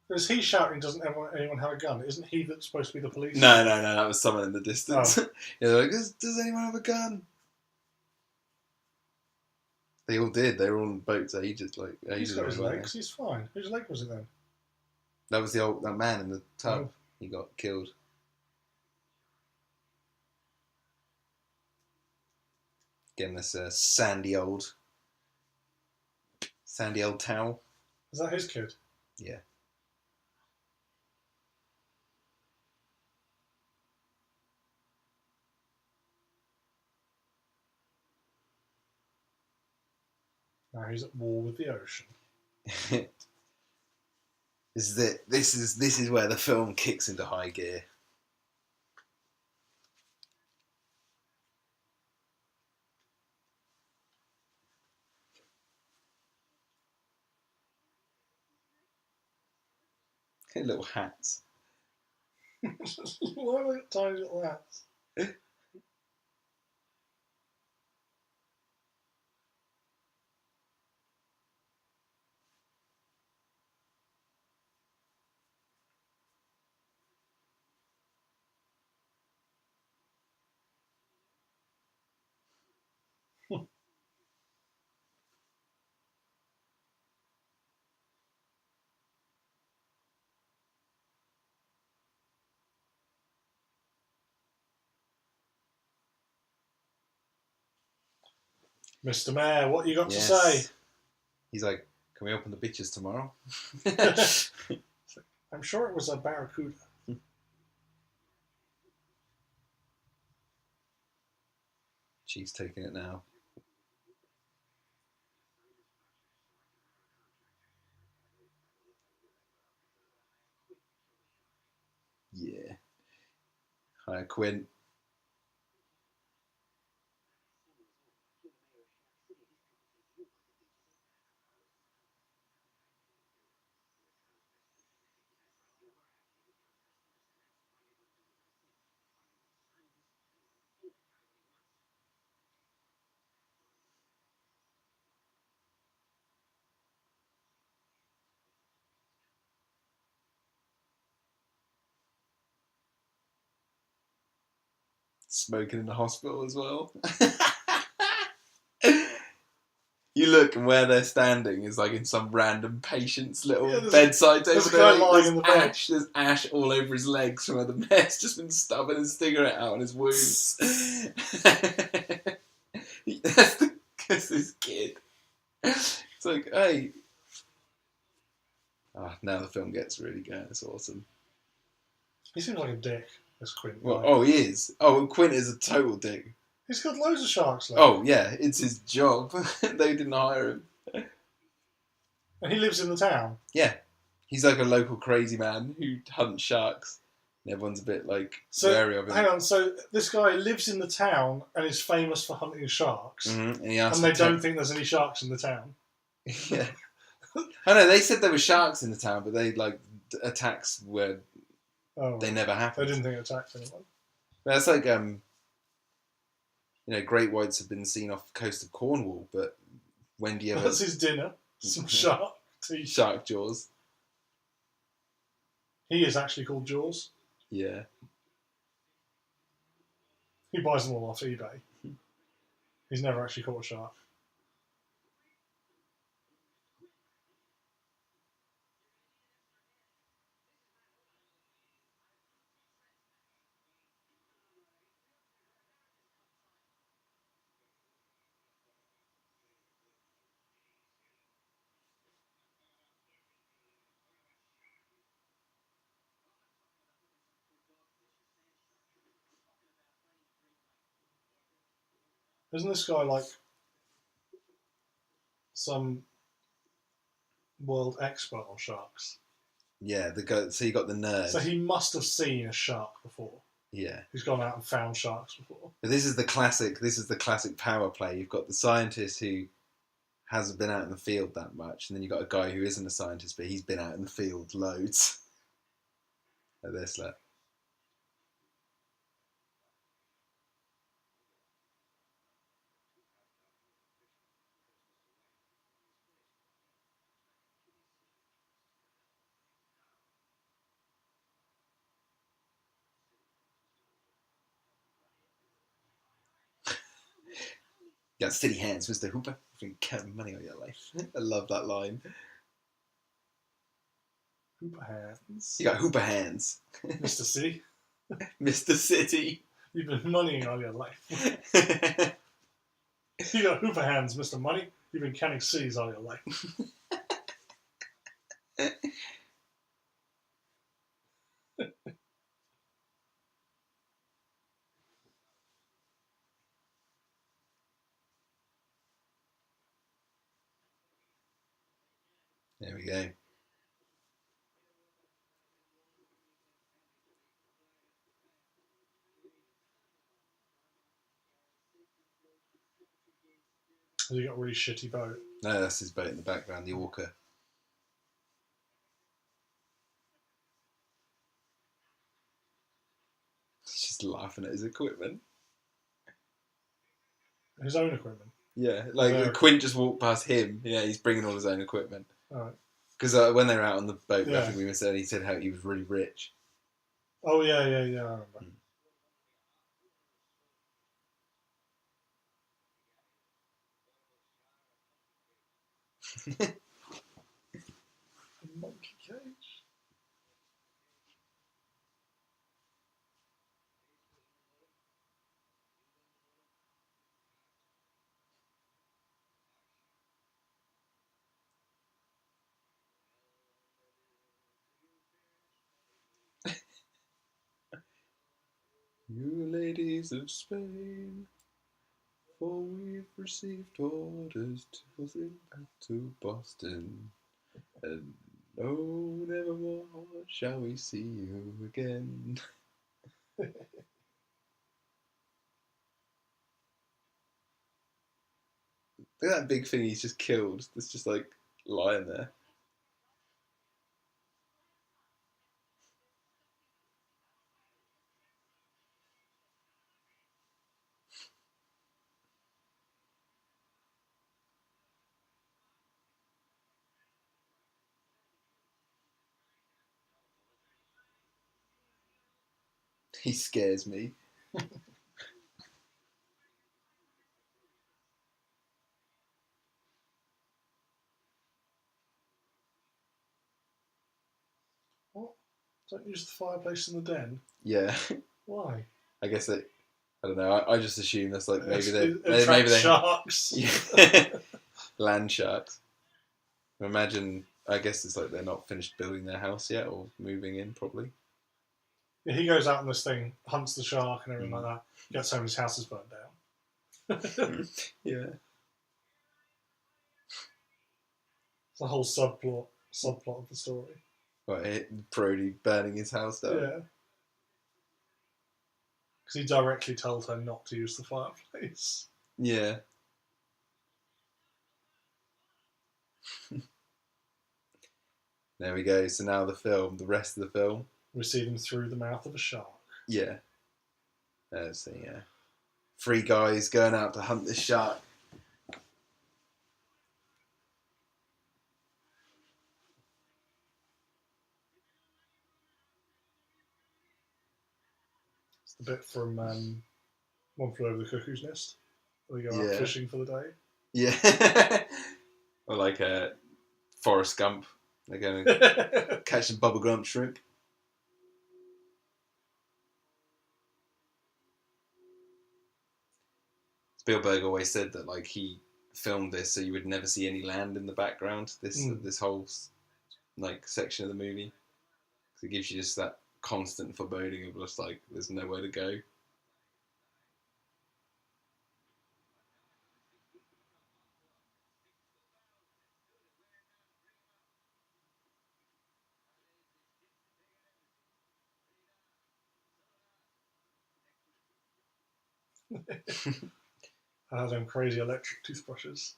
Is he shouting, doesn't anyone have a gun? Isn't he that's supposed to be the police? No, that was someone in the distance. Oh. Yeah, they're like, does anyone have a gun? They all did. They were all on boats ages He's got his ago, legs. He's fine. Whose leg was it then? That was that man in the tub. Oh. He got killed. Getting this sandy old towel. Is that his kid? Yeah. Now he's at war with the ocean. This is where the film kicks into high gear. Okay, little hats. Why have they got tiny little hats? Mr. Mayor, what you got to say? He's like, can we open the bitches tomorrow? I'm sure it was a barracuda. She's taking it now. Yeah. Hi, Quinn. Smoking in the hospital as well. You look, and where they're standing is like in some random patient's little bedside table. There's a guy lying in the bed. There's ash all over his legs from where the mayor's just been stubbing his cigarette out on his wounds. That's this kid. It's like, hey. Now the film gets really going. It's awesome. He seems like a dick, this Quint. Well, he is. Oh, and Quint is a total dick. He's got loads of sharks left. Oh, yeah, it's his job. They didn't hire him. And he lives in the town. Yeah. He's like a local crazy man who hunts sharks. And everyone's a bit like wary of him. Hang on, so this guy lives in the town and is famous for hunting sharks. Mm-hmm. And they don't think there's any sharks in the town. Yeah. I know, they said there were sharks in the town, but they like attacks were they never happened. They didn't think it attacked anyone. That's like great whites have been seen off the coast of Cornwall, but when do you ever... That's his dinner. Some shark tea. Shark jaws. He is actually called Jaws. Yeah. He buys them all off eBay. He's never actually caught a shark. Isn't this guy like some world expert on sharks? Yeah, the guy. So you got the nerd. So he must have seen a shark before. Yeah. He's gone out and found sharks before. But this is the classic. This is the classic power play. You've got the scientist who hasn't been out in the field that much, and then you've got a guy who isn't a scientist, but he's been out in the field loads. Like this, look. You got steady hands, Mr. Hooper. You've been counting money all your life. I love that line. Hooper hands. You got Hooper hands. Mr. City. Mr. City. You've been moneying all your life. You got Hooper hands, Mr. Money. You've been counting C's all your life. There we go. Has he got a really shitty boat? No, that's his boat in the background, the Orca. He's just laughing at his equipment. His own equipment? Yeah, like Quint just walked past him. Yeah, he's bringing all his own equipment. Alright. Because when they were out on the boat, Yeah. I think we were saying, he said how he was really rich. Oh, yeah, I remember. Monkey cage. You ladies of Spain, for we've received orders to sail back to Boston, and no, never more shall we see you again. Look at that big thing he's just killed. That's just like lying there. He scares me. What? Don't use the fireplace in the den? Yeah. Why? I guess I don't know. I just assume that's like maybe they sharks. Yeah. Land sharks. Imagine. I guess it's like they're not finished building their house yet or moving in probably. Yeah, he goes out on this thing, hunts the shark and everything like that. Gets home, his house is burnt down. Yeah. It's a whole subplot of the story. Right, Brody burning his house down. Yeah. Because he directly told her not to use the fireplace. Yeah. There we go. So now the rest of the film. We see them through the mouth of a shark. Yeah. So yeah. 3 guys going out to hunt this shark. It's the bit from One Flew Over the Cuckoo's Nest. They go out Yeah. fishing for the day. Yeah. Or like Forrest Gump. They're going to catch some bubble gum shrimp. Spielberg always said that like he filmed this so you would never see any land in the background. This whole like section of the movie, because it gives you just that constant foreboding of just like there's nowhere to go. Them crazy electric toothbrushes.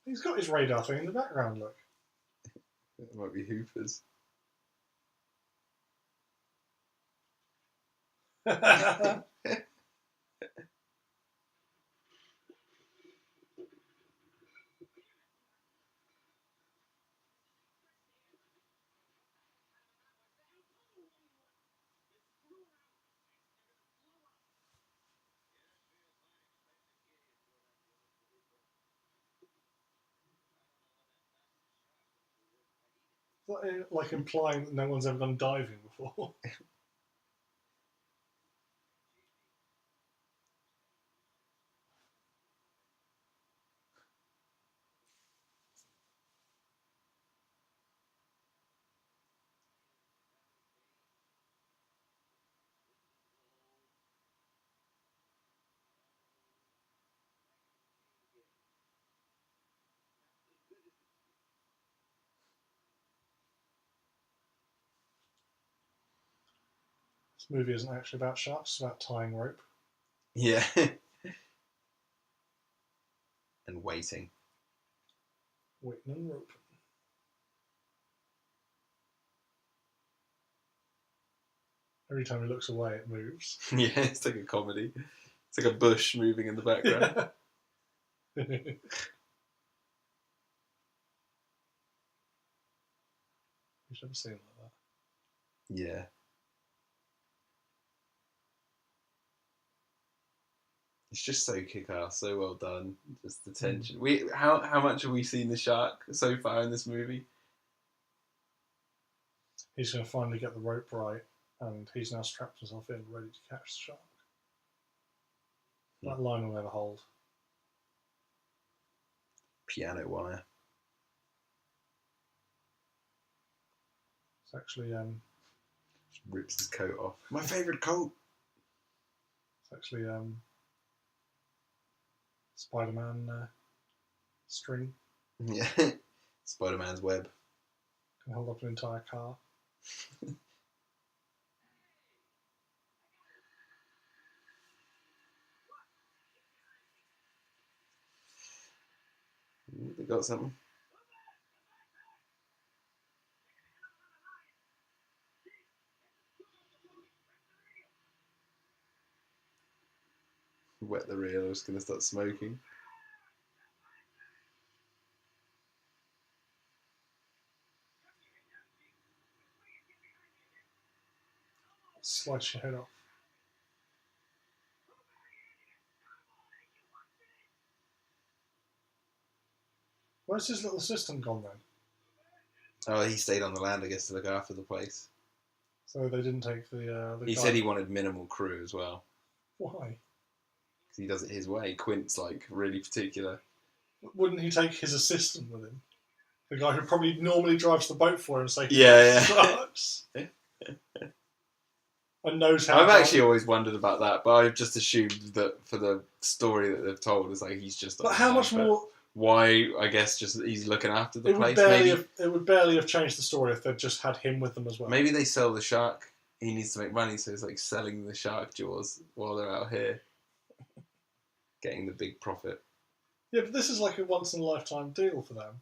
He's got his radar thing in the background, look. It might be Hoopers. Like implying that no one's ever gone diving before. This movie isn't actually about sharks, it's about tying rope. Yeah. And waiting. Waiting and rope. Every time he looks away, it moves. Yeah, it's like a comedy. It's like a bush moving in the background. You've never seen it like that. Yeah. It's just so kick-ass, so well done. Just the tension. How much have we seen the shark so far in this movie? He's going to finally get the rope right, and he's now strapped himself in, ready to catch the shark. That line will never hold. Piano wire. It's actually Just rips his coat off. My favourite coat. It's actually Spider-Man string. Yeah. Spider-Man's web. Can hold up an entire car. They got something. Wet the reel. I was going to start smoking. Slice your head off. Where's his little assistant gone then? Oh, he stayed on the land, I guess, to look after the place. So they didn't take the He guy. said he wanted minimal crew as well. Why? Because he does it his way. Quint's like really particular. Wouldn't he take his assistant with him? The guy who probably normally drives the boat for him, say, Yeah. sucks. And knows how. I've actually always wondered about that, but I've just assumed that for the story that they've told, it's like he's just. But how much more? Why? I guess just he's looking after the place. It would barely have changed the story if they'd just had him with them as well. Maybe they sell the shark. He needs to make money, so it's like selling the shark jaws while they're out here, getting the big profit. Yeah, but this is like a once in a lifetime deal for them.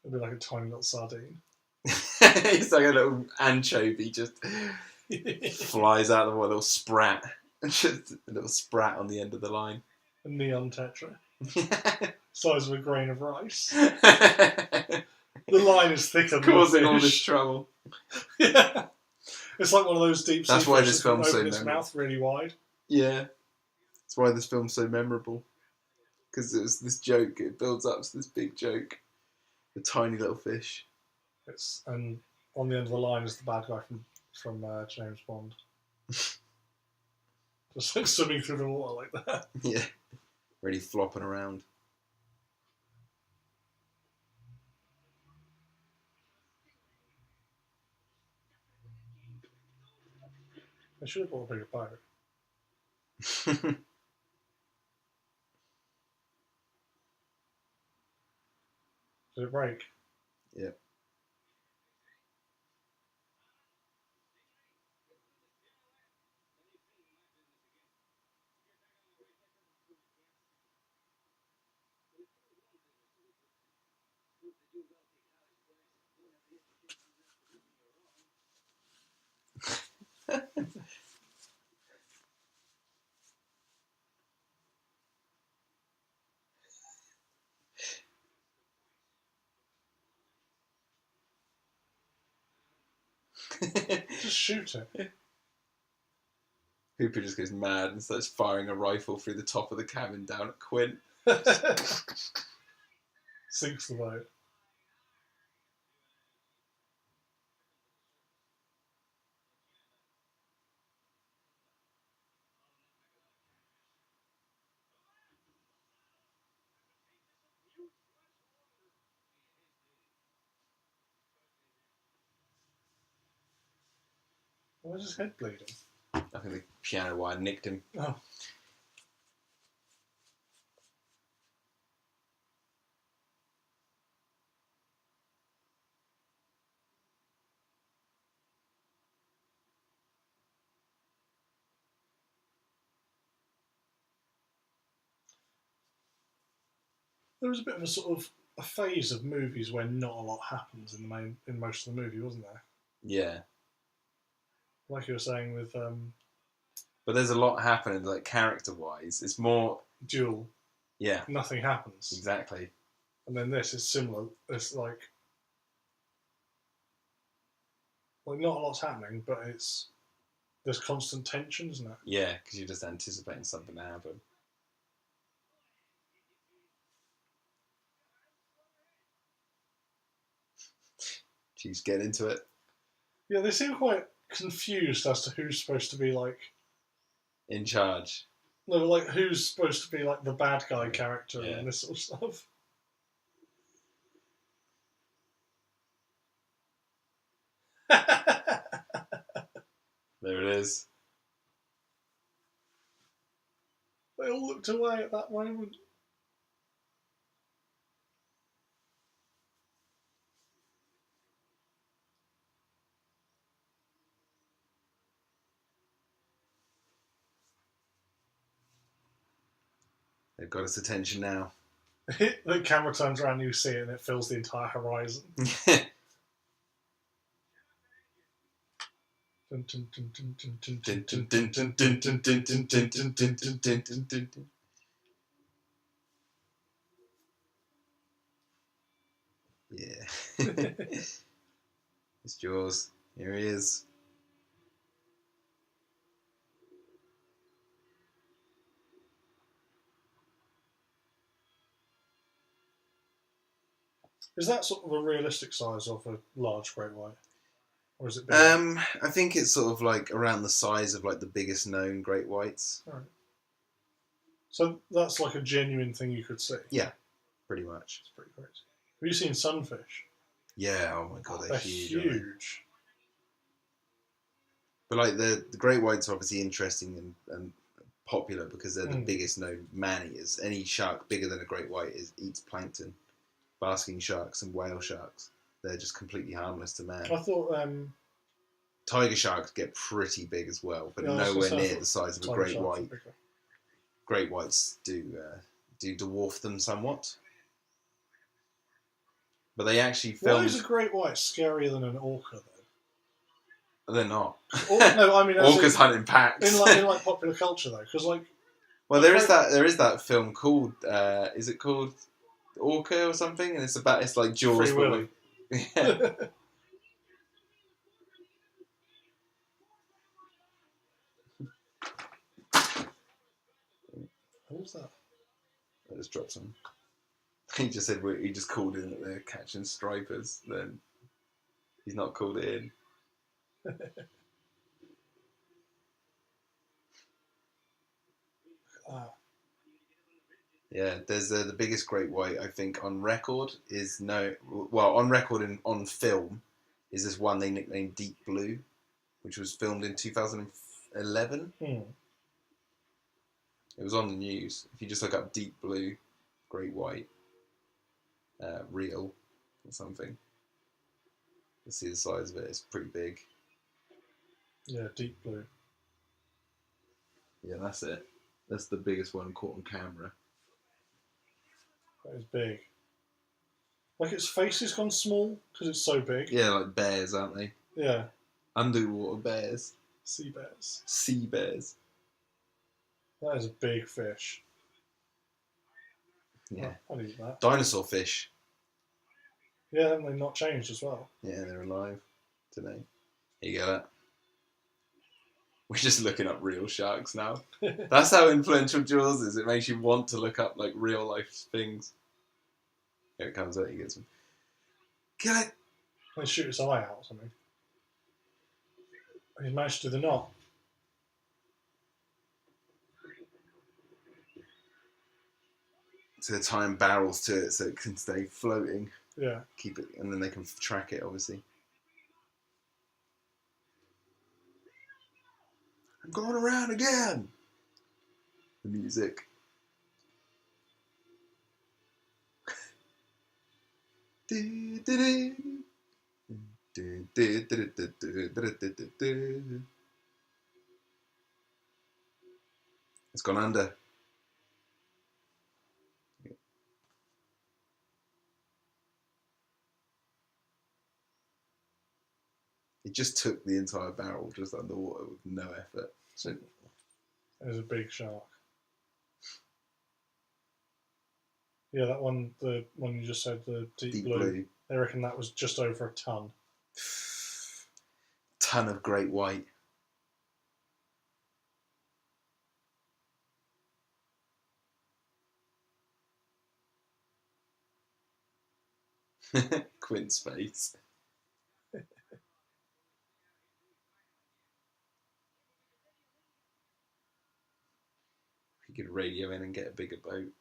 It'd be like a tiny little sardine. It's like a little anchovy just flies out of a little sprat. Just a little sprat on the end of the line. A neon tetra. Size of a grain of rice. The line is thicker than causing all this trouble. Yeah. It's like one of those deep sea That's why fish this that can film's so open its memorable. mouth really wide. Yeah. That's why this film's so memorable. Because it was this joke, it builds up to this big joke. The tiny little fish. And on the end of the line is the bad guy from James Bond. Just like swimming through the water like that. Yeah. Really flopping around. I should have bought a bigger boat. Did it break? Yeah. Just shoot it. Hooper just goes mad and starts firing a rifle through the top of the cabin down at Quint. Sinks the boat. Why is his head bleeding? I think the piano wire nicked him. Oh. There was a bit of a sort of a phase of movies where not a lot happens in most of the movie, wasn't there? Yeah. Like you were saying with But there's a lot happening, like character-wise. It's more... Duel. Yeah. Nothing happens. Exactly. And then this is similar. It's like not a lot's happening, but there's constant tension, isn't it? Yeah, because you're just anticipating something to happen. She's getting into it. Yeah, they seem quite confused as to who's supposed to be like In charge. no, like who's supposed to be like the bad guy character and this sort of stuff. There it is. They all looked away at that moment. They've got his attention now. The camera turns around and you see it and it fills the entire horizon. Yeah. It's Jaws. Here he is. Is that sort of a realistic size of a large great white? Or is it big? I think it's sort of like around the size of like the biggest known great whites. Right. So that's like a genuine thing you could see? Yeah, pretty much. It's pretty crazy. Have you seen sunfish? Yeah, oh my god, they're huge. Aren't they? But like the great whites are obviously interesting and popular because they're the biggest known man-eaters. Any shark bigger than a great white eats plankton. Basking sharks and whale sharks. They're just completely harmless to man. I thought tiger sharks get pretty big as well, but nowhere near the size of a great white. Great whites do dwarf them somewhat. But they actually Why filmed. is a great white scarier than an orca, though? They're not. No, I mean Orcas hunt in packs. in popular culture, though, because like. Well, there is that film called. Is it called Orca or something? And it's like Jaws. Free Willy. Yeah. What was that? I just dropped some. He just said he just called in that they're catching stripers. Then he's not called it in. Yeah, there's the biggest great white I think on record is on record and on film is this one they nicknamed Deep Blue, which was filmed in 2011. It was on the news. If you just look up Deep Blue, great white, reel or something, you'll see the size of it. It's pretty big. Yeah, Deep Blue. Yeah, that's it. That's the biggest one caught on camera. That is big. Like its face has gone small because it's so big. Yeah, like bears, aren't they? Yeah. Underwater bears. Sea bears. Sea bears. That is a big fish. Yeah. I'd eat that. Dinosaur fish. Yeah, haven't they not changed as well? Yeah, they're alive today. Here you go. We're just looking up real sharks now. That's how influential Jaws is. It makes you want to look up like real life things. Here it comes out. He gets him. Kill it. They shoot its eye out or something. He's managed to do the knot. So they're tying barrels to it so it can stay floating. Yeah. Keep it, and then they can track it, obviously. I'm going around again. The music. It's gone under. It just took the entire barrel just underwater with no effort. So it was a big shark. Yeah, that one, the one you just said, the deep blue. They reckon that was just over a ton. Ton of great white. Quint's face. You could radio in and get a bigger boat.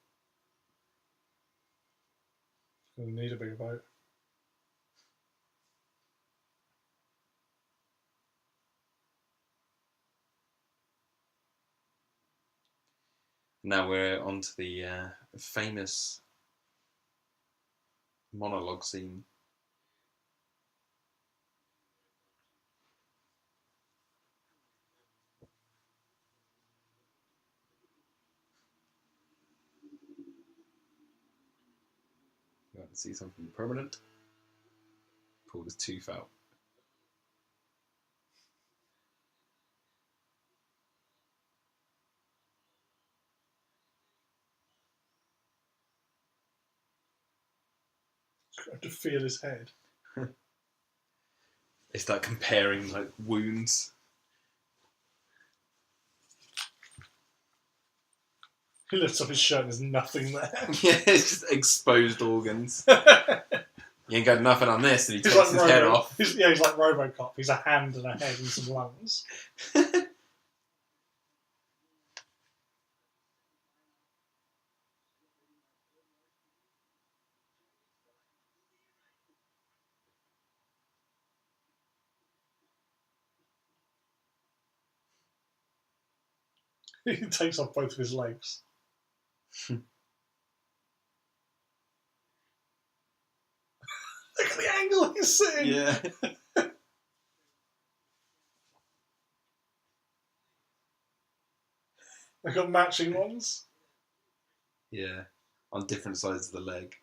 We need a bigger boat. Now we're on to the famous monologue scene. You want to see something permanent? Pulled his tooth out. He's going to feel his head. They start comparing like wounds. He lifts up his shirt and there's nothing there. Yeah, it's just exposed organs. You ain't got nothing on this, and he takes his head off. He's like RoboCop. He's a hand and a head and some lungs. He takes off both of his legs. Look at the angle he's sitting. Yeah. They've got matching ones. Yeah. On different sides of the leg.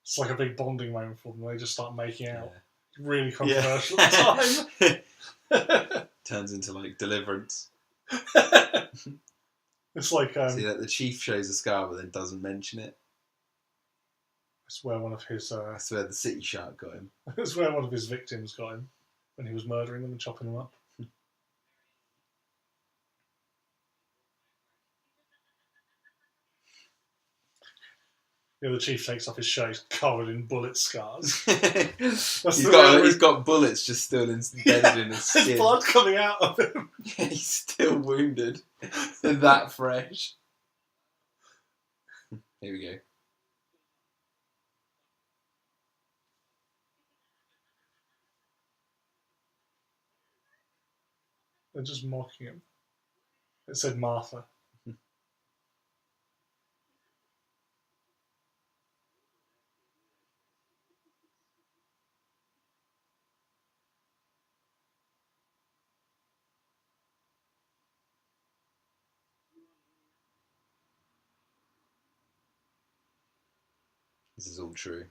It's like a big bonding moment for them. They just start making out. Yeah. Really controversial at the time. Turns into like Deliverance. It's like see that the chief shows a scar but then doesn't mention it. It's where one of his. That's where the city shark got him. It's where one of his victims got him when he was murdering them and chopping them up. Yeah, the chief takes off his shirt, he's covered in bullet scars. He's got bullets just still embedded in his skin. There's blood coming out of him. Yeah, he's still wounded. They're that fresh. Here we go. They're just mocking him. It said Martha. This is all true.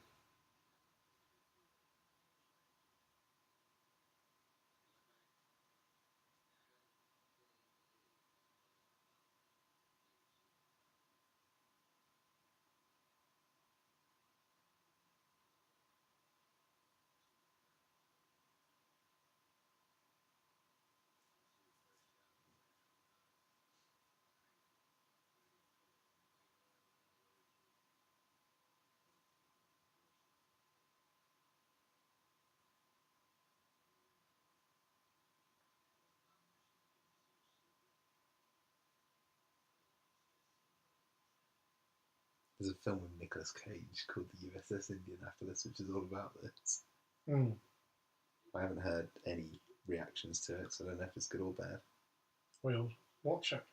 There's a film with Nicolas Cage called The USS Indianapolis, which is all about this. Mm. I haven't heard any reactions to it, so I don't know if it's good or bad. We'll watch it.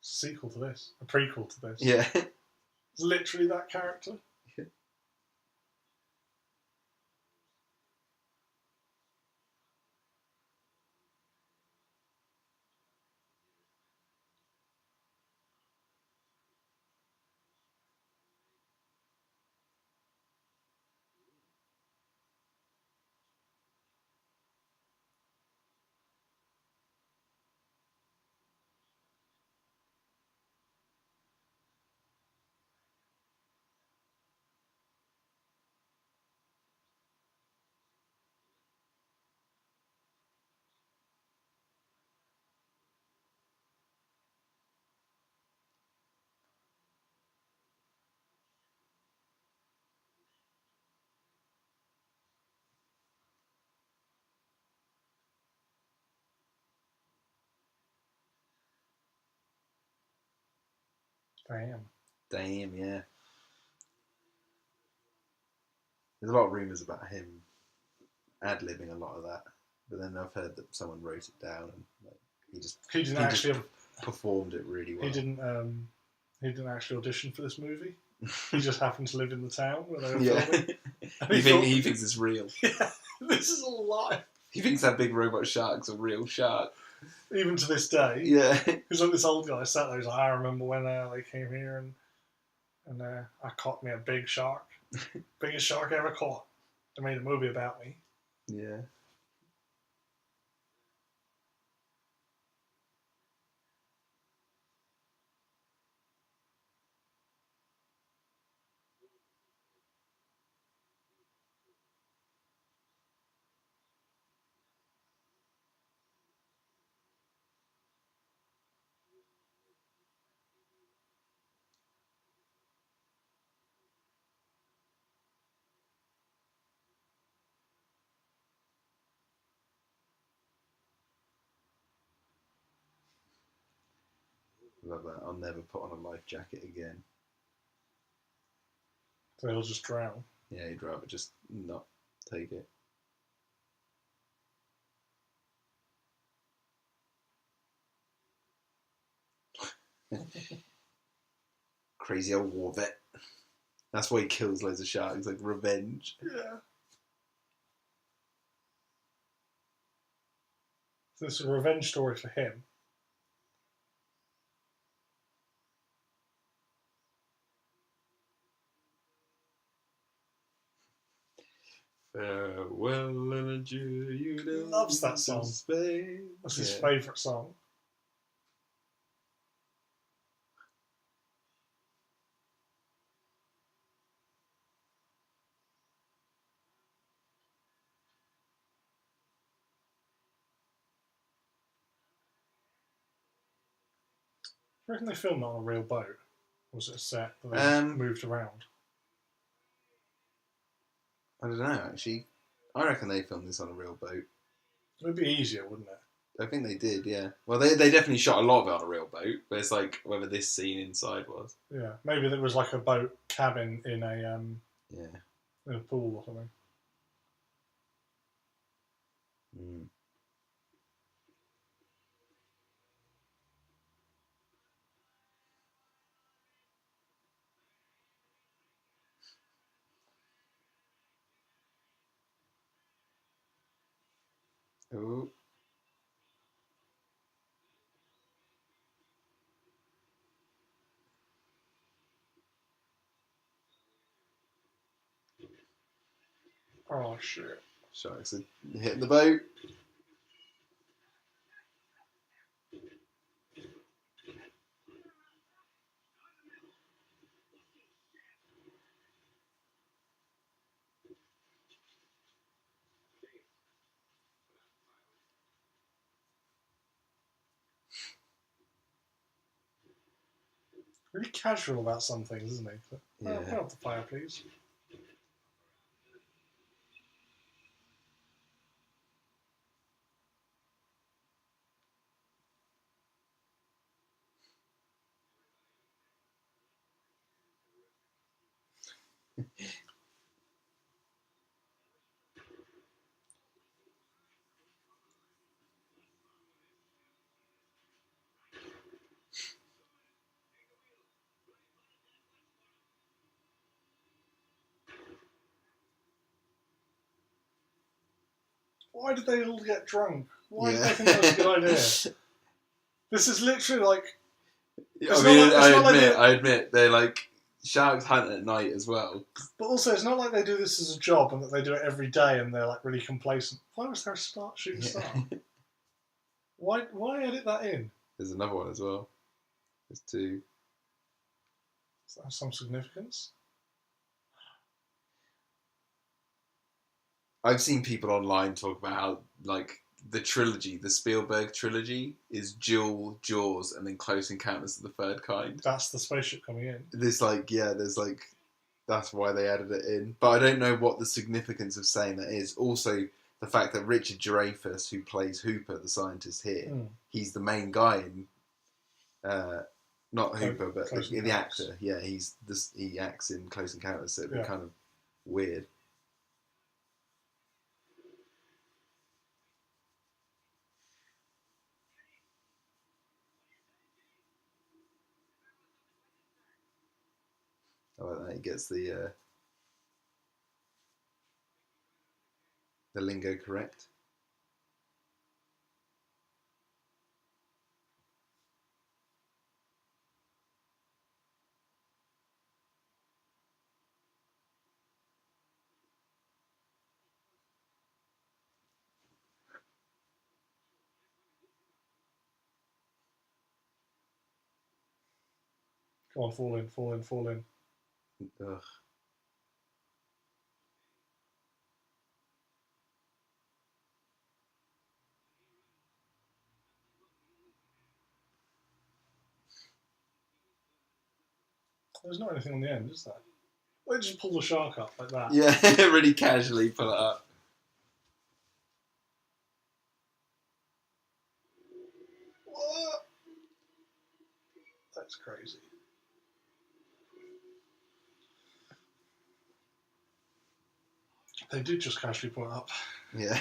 It's a sequel to this. A prequel to this. Yeah. It's literally that character. Yeah. Damn, yeah. There's a lot of rumours about him ad-libbing a lot of that, but then I've heard that someone wrote it down and like, he just performed it really well. He didn't actually audition for this movie. He just happened to live in the town where they were filming. He thinks it's real. Yeah, this is all live. He thinks that big robot shark's a real shark. Even to this day. Yeah. Because like this old guy sat there, he's like, I remember when they came here and I caught me a big shark. Biggest shark I ever caught. They made a movie about me. Yeah. Love that. I'll never put on a life jacket again. So he'll just drown. Yeah, he'd rather just not take it. Crazy old war vet. That's why he kills loads of sharks, like revenge. Yeah. So it's a revenge story for him. Farewell and adieu, you He loves that song. Spain. That's his favourite song. I reckon they filmed that on a real boat. Or was it a set that they moved around? I don't know, actually. I reckon they filmed this on a real boat. It would be easier, wouldn't it? I think they did, yeah. Well, they definitely shot a lot of it on a real boat, but it's like whether this scene inside was. Yeah, maybe there was like a boat cabin in a in a pool or something. Mm. Ooh. Oh shit! Sharks are hitting the boat. Really casual about some things, isn't he? Yeah. Put up the fire, please. Why did they all get drunk? Why did they think that was a good idea? This is literally like. I admit, they're like sharks hunt at night as well. But also, it's not like they do this as a job and that they do it every day and they're like really complacent. Why was there a shooting star? Why edit that in? There's another one as well. There's two. Does that have some significance? I've seen people online talk about how, like, the trilogy, the Spielberg trilogy, is Duel, Jaws, and then Close Encounters of the Third Kind. That's the spaceship coming in. There's that's why they added it in. But I don't know what the significance of saying that is. Also, the fact that Richard Dreyfuss, who plays Hooper, the scientist here, he's the main guy in, not Hooper, but the actor. Yeah, he acts in Close Encounters, so it'd be kind of weird. I like that he gets the lingo correct. Come on, fall in, fall in, fall in. Ugh. There's not anything on the end, is there? Why just pull the shark up like that? Yeah, really casually pull it up. What? That's crazy. They did just casually pull it up. Yeah.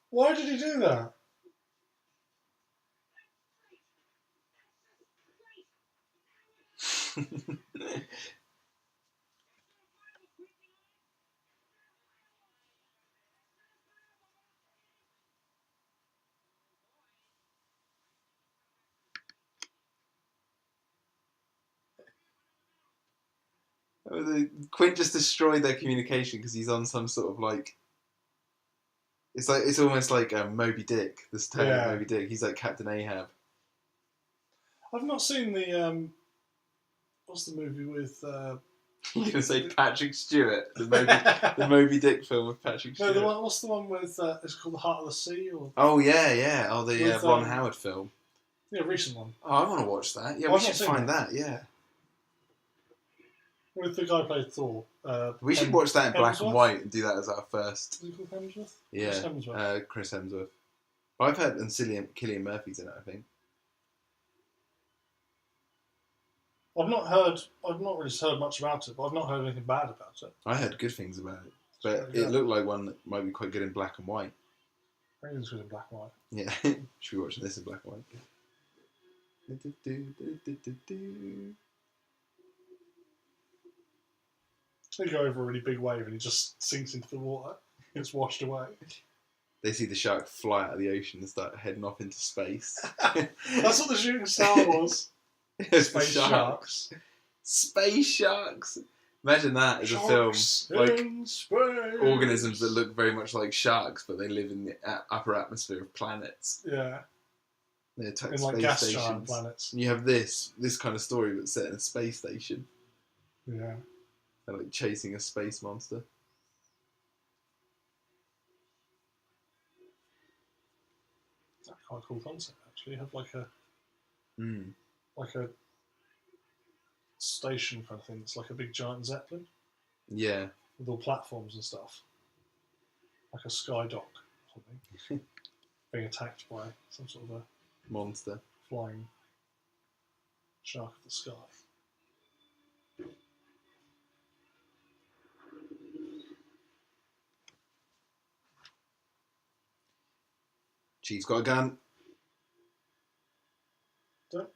Why did he do that? Quint just destroyed their communication because he's on some sort of like. It's almost like Moby Dick. This tale of Moby Dick. He's like Captain Ahab. I've not seen the what's the movie with? You're gonna say Patrick Stewart, the Moby Dick film with Patrick Stewart. No, what's the one with? It's called The Heart of the Sea, or? Oh yeah. Oh, the with, Ron Howard film. Yeah, recent one. Oh, I want to watch that. Yeah, we should find that. Yeah. With the guy who played Thor. We should watch that in black and white and do that as our first. Is it called Hemsworth? Yeah, Chris Hemsworth. Chris Hemsworth. I've heard, and Cillian Murphy's in it, I think. I've not really heard much about it, but I've not heard anything bad about it. I heard good things about it, but it looked like one that might be quite good in black and white. I think it's good in black and white. Yeah, should we watch this in black and white? They go over a really big wave and he just sinks into the water. It's washed away. They see the shark fly out of the ocean and start heading off into space. That's what the shooting star was. Space sharks. Space sharks. Imagine that as a film. Like organisms that look very much like sharks, but they live in the upper atmosphere of planets. Yeah. They attack in space like gas stations. giant planets. And you have this kind of story but set in a space station. Yeah. They're like chasing a space monster. That's quite a cool concept, actually. You have like a station kind of thing. It's like a big giant zeppelin. Yeah. With all platforms and stuff. Like a sky dock or something. Being attacked by some sort of a monster. Flying shark of the sky. Chief's got a gun.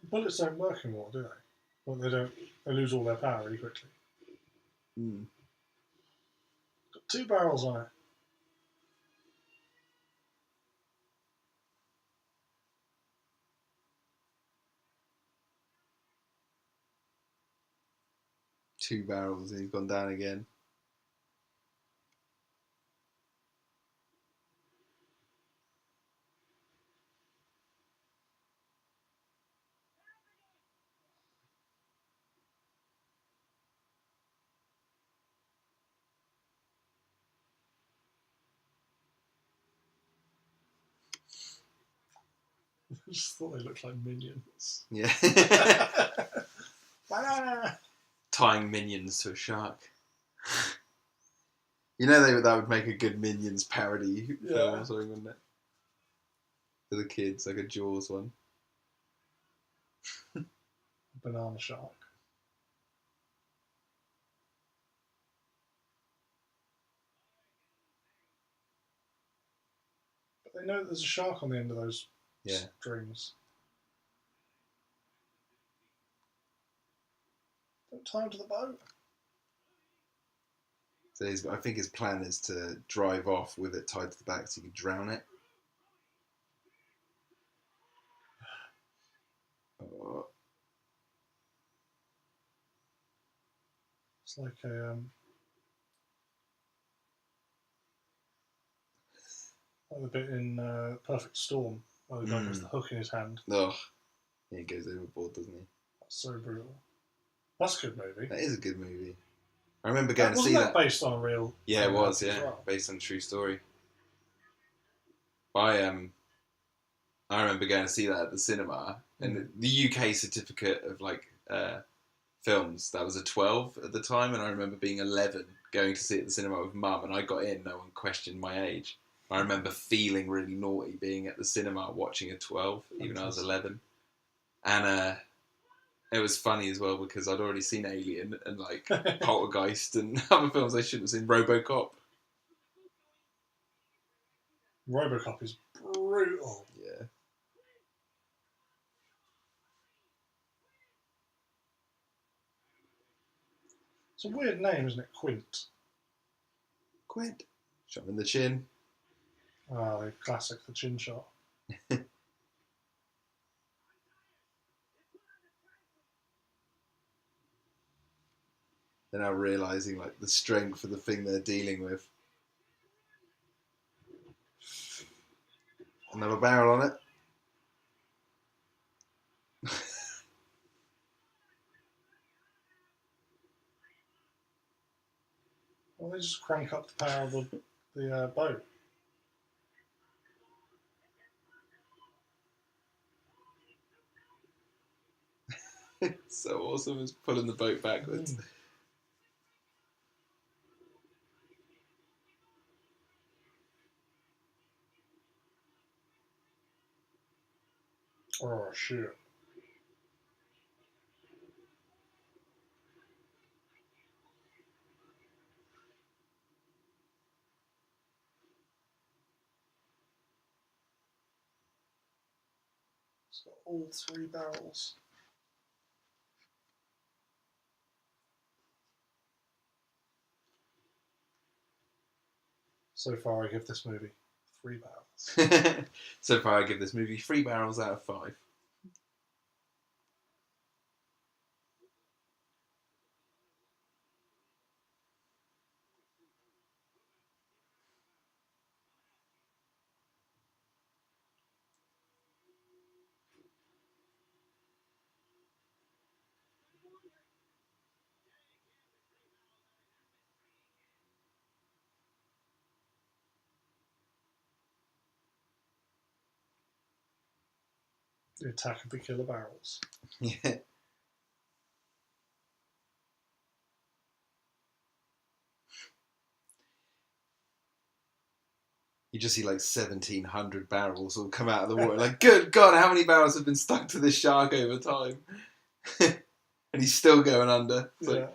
Bullets don't work in water, do they? Well, they lose all their power really quickly. Got 2 barrels on it. Two barrels and he's gone down again. I just thought they looked like minions. Yeah. Tying minions to a shark. You know that would make a good Minions parody film or something, wouldn't it? For the kids, like a Jaws one. Banana shark. But they know that there's a shark on the end of those strings. Don't tie him to the boat. So I think his plan is to drive off with it tied to the back so you can drown it. Oh. It's like the bit in Perfect Storm where the guy has the hook in his hand. Oh, he goes overboard, doesn't he? That's so brutal. That's a good movie. That is a good movie. I remember going to see that. Wasn't that based on a real... Yeah, it was, based on a true story. I remember going to see that at the cinema, and the UK certificate of films, that was a 12 at the time, and I remember being 11 going to see it at the cinema with Mum, and I got in, no one questioned my age. I remember feeling really naughty being at the cinema watching a 12, even though I was 11. And it was funny as well because I'd already seen Alien and Poltergeist and other films I shouldn't have seen. RoboCop. RoboCop is brutal. Yeah. It's a weird name, isn't it? Quint. Quint. Shot him in the chin. Ah, the classic, the chin shot. They're now realising like the strength of the thing they're dealing with. Another barrel on it. Well, they just crank up the power of the boat. It's so awesome. It's pulling the boat backwards. Oh, shit. It's got all 3 barrels. So far, I give this movie 3 barrels. So far, I give this movie 3 barrels out of 5. The Attack of the Killer Barrels. Yeah. You just see like 1,700 barrels all come out of the water. Like, good God, how many barrels have been stuck to this shark over time? And he's still going under. It's like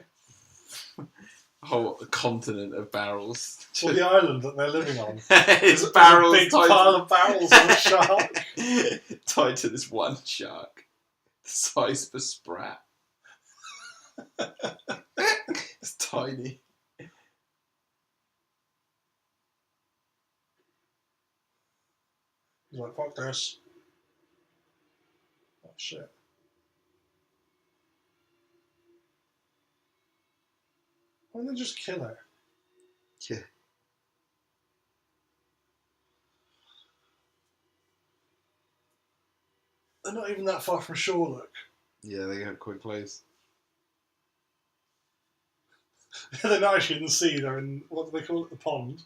a whole continent of barrels. Well, the island that they're living on. It's barrels. A big pile of barrels on a shark. Tied to this one shark. The size of a sprat. It's tiny. He's like, fuck this. Oh, shit. Why don't they just kill her? Yeah. They're not even that far from shore, look. Yeah, they get quite close. They're not actually in the sea, they're in, what do they call it, the pond?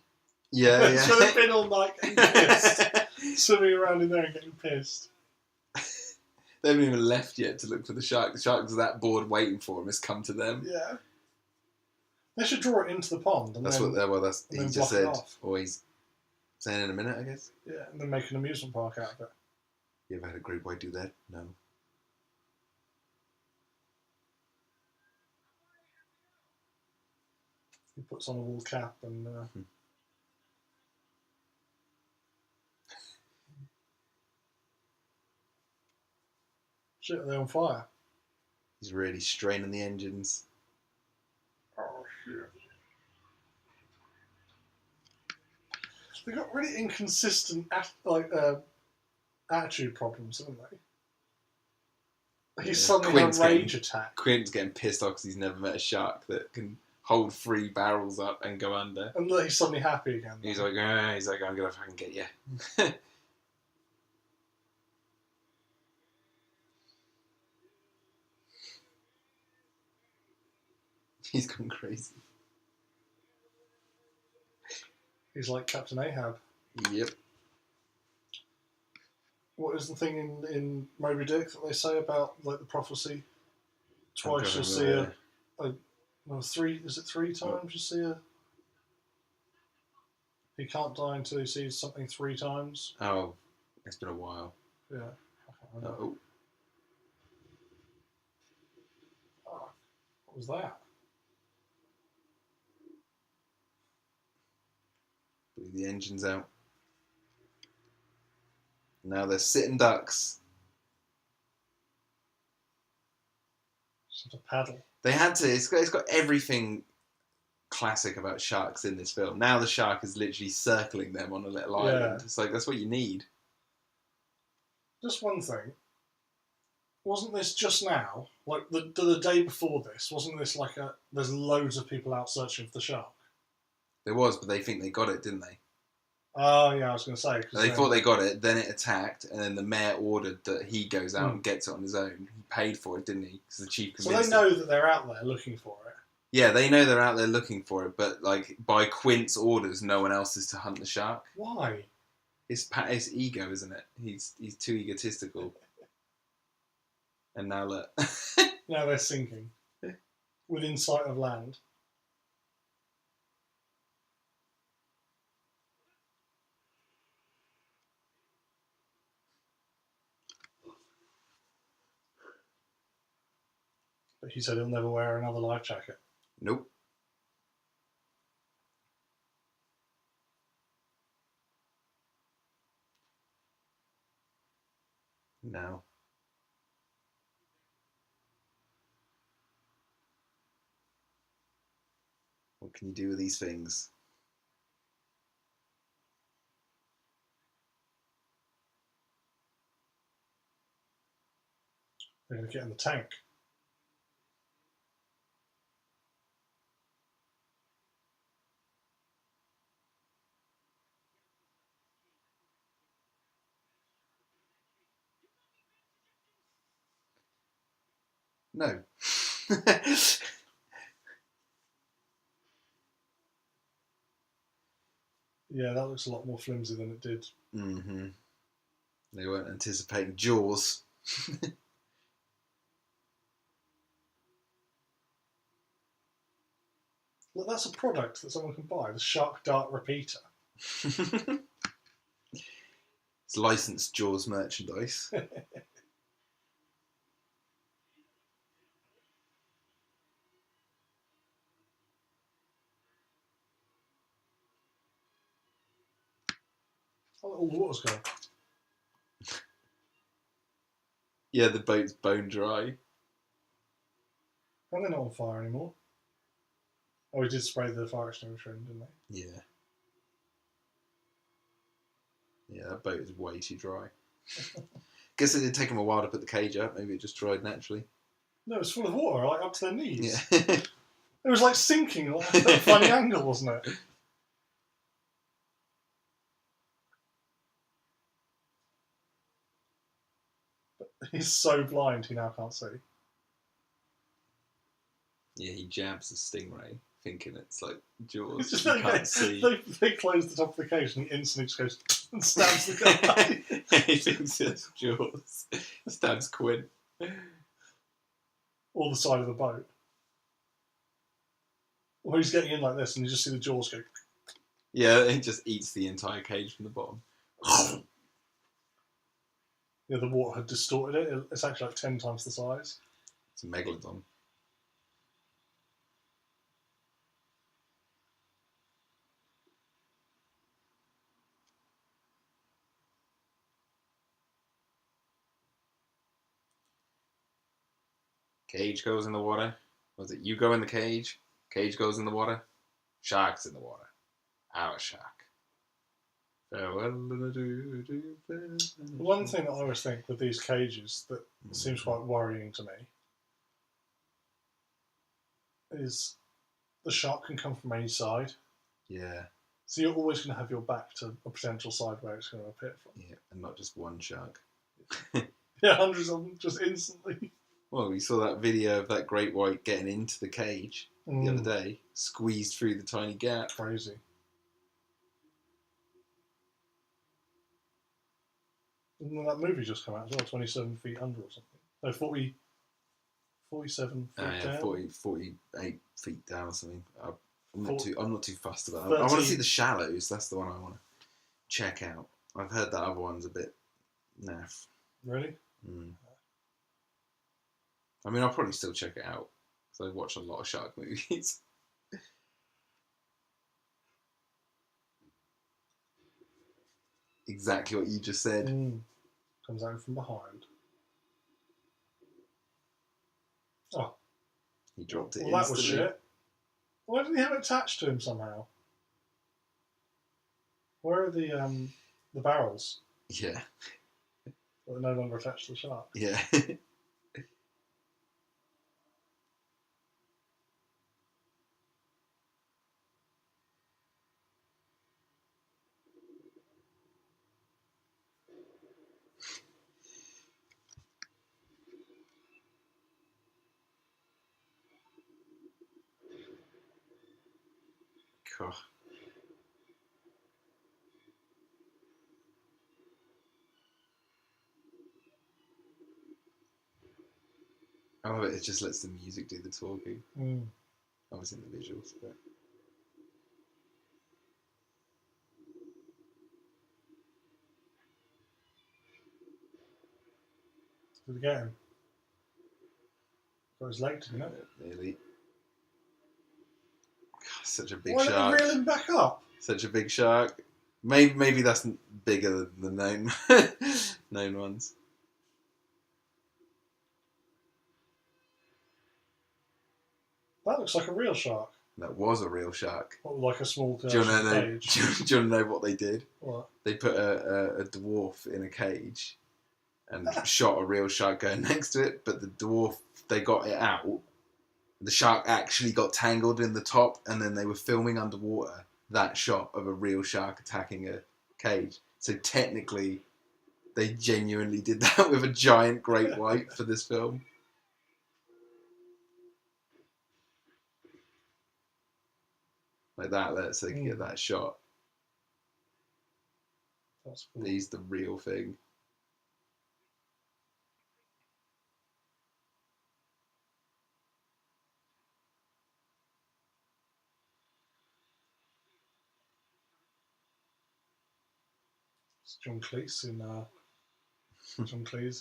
Yeah, yeah. So they've been all night getting pissed. Swimming around in there and getting pissed. They haven't even left yet to look for the shark. The shark's that bored waiting for him. It's come to them. Yeah. They should draw it into the pond. And That's then, what. That's and he then just block it said. off. Or he's saying in a minute, I guess. Yeah, and then make an amusement park out of it. You ever had a great white do that? No. He puts on a wool cap and. Shit, are they on fire? He's really straining the engines. Oh, shit. They've got really inconsistent attitude problems, haven't they? He's suddenly had a rage attack. Quint's getting pissed off because he's never met a shark that can hold 3 barrels up and go under. And look, he's suddenly happy again. He's like, I'm gonna fucking get you. He's gone crazy. He's like Captain Ahab. Yep. What is the thing in Moby Dick that they say about like the prophecy? Twice you'll see three. Is it 3 times you see a? He can't die until he sees something 3 times. Oh, it's been a while. Yeah. Oh. What was that? Blew the engines out. Now they're sitting ducks. Just have to paddle. They had to. It's got everything classic about sharks in this film. Now the shark is literally circling them on a little island. It's like, that's what you need. Just one thing. Wasn't this just now? Like the day before this, wasn't this like there's loads of people out searching for the shark? There was, but they think they got it, didn't they? Oh, yeah, I was going to say. They thought they got it, then it attacked, and then the mayor ordered that he goes out and gets it on his own. He paid for it, didn't he? Because the chief convinced So they know that they're out there looking for it? Yeah, they know they're out there looking for it, but like by Quint's orders, no one else is to hunt the shark. Why? It's ego, isn't it? He's too egotistical. And now look. Now they're sinking. Within sight of land. But he said he'll never wear another life jacket. Nope. No. What can you do with these things? They're going to get in the tank. No. Yeah, that looks a lot more flimsy than it did. Mm-hmm. They weren't anticipating Jaws. Look, that's a product that someone can buy. The Shark Dart Repeater. It's licensed Jaws merchandise. Oh, all the water's gone. Yeah, the boat's bone dry. And they're not on fire anymore. Oh, we did spray the fire extinguisher in, didn't they? Yeah. Yeah, that boat is way too dry. Guess it did take them a while to put the cage up. Maybe it just dried naturally. No, it was full of water, like up to their knees. Yeah. It was like sinking, like at a funny angle, wasn't it? But he's so blind he now can't see. Yeah, he jabs the stingray, thinking it's like Jaws. It's just You can't see. They close the top of the cage and he instantly just goes and stabs the guy. He thinks it's Jaws. Stabs Quint. Or the side of the boat. Or he's getting in like this and you just see the jaws go. Yeah, he just eats the entire cage from the bottom. Yeah, the water had distorted it. It's actually like 10 times the size. It's a megalodon. Cage goes in the water. Was it you go in the cage? Cage goes in the water. Shark's in the water. Our shark. Farewell. One thing that I always think with these cages that seems quite worrying to me is the shark can come from any side. Yeah. So you're always going to have your back to a potential side where it's going to appear from. Yeah, and not just one shark. Yeah, hundreds of them just instantly. Well, we saw that video of that great white getting into the cage the other day, squeezed through the tiny gap. Crazy. And that movie just come out as well, 27 feet under or something. No, 47 feet down. 48 feet down or something. I'm not too fussed about that. 13. I want to see The Shallows. That's the one I want to check out. I've heard that other one's a bit naff. Really? Mm. I mean, I'll probably still check it out because I watch a lot of shark movies. Exactly what you just said. Comes out from behind. Oh, He dropped it Well, that was instantly. shit. Why didn't he have it attached to him somehow? Where are the barrels? Yeah. They're no longer attached to the shark. Yeah. God. I love it. It just lets the music do the talking. I was in the visuals, but Did we get him? Got his leg, didn't it? nearly. God, such a big Why shark. did they reel him back up? Such a big shark. Maybe that's bigger than the known known ones. That looks like a real shark. That was a real shark. Or like a small Do you want to know? cage. Do you want to know what they did? What? They put a dwarf in a cage and shot a real shark going next to it, but the dwarf, they got it out. The shark actually got tangled in the top, and then they were filming underwater that shot of a real shark attacking a cage. So technically, they genuinely did that with a giant great white for this film. Like that, so they could get that shot. That's cool. They used the real thing. It's John Cleese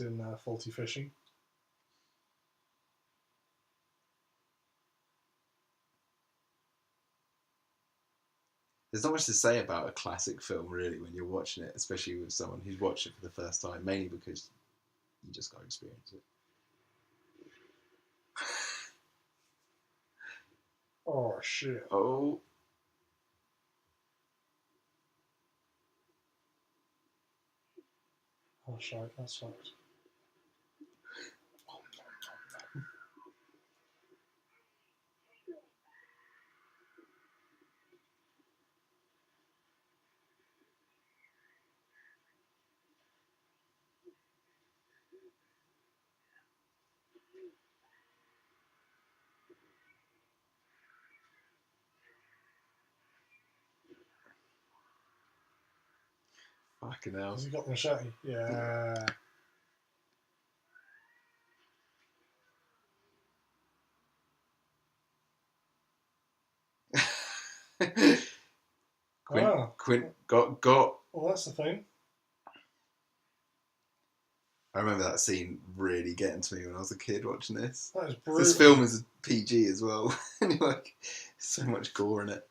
in Faulty Fishing. There's not much to say about a classic film, really, when you're watching it, especially with someone who's watched it for the first time, mainly because you just got to experience it. Oh, shit. Oh. Oh, shit, that's fucked. Fucking hell. Has he got the machete? Yeah. Quint got. Well, that's the thing. I remember that scene really getting to me when I was a kid watching this. That is brutal. This film is PG as well, and you're like, so much gore in it.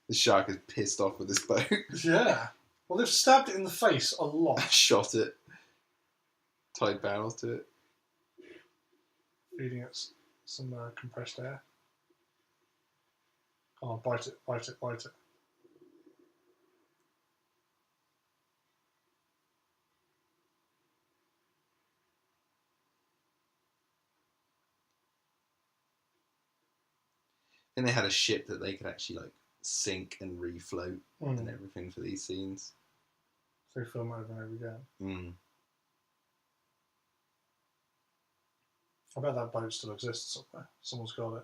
The shark is pissed off with this boat. Yeah. Well, they've stabbed it in the face a lot. Shot it. Tied barrels to it. Feeding it some compressed air. Oh, bite it, bite it, bite it. And they had a ship that they could actually like sink and refloat and everything for these scenes. So they film over and over again. I bet that boat still exists somewhere. Someone's got it.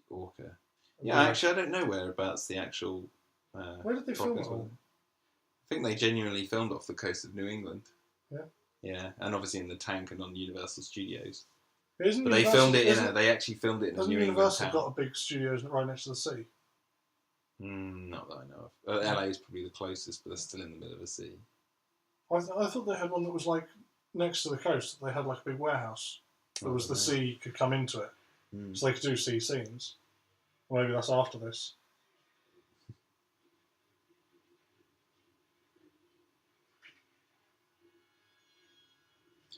The Orca. Yeah, actually, I don't know whereabouts the actual. Where did they film it all? I think they genuinely filmed off the coast of New England. Yeah. Yeah, and obviously in the tank and on Universal Studios. Isn't but Universal, they filmed it in a. They actually filmed it in a New Universal England town. got a big studio right next to the sea? Not that I know of. LA is probably the closest, but they're still in the middle of a sea. I thought they had one that was like next to the coast. They had like a big warehouse. There was the sea could come into it, so they could do sea scenes. Or maybe that's after this.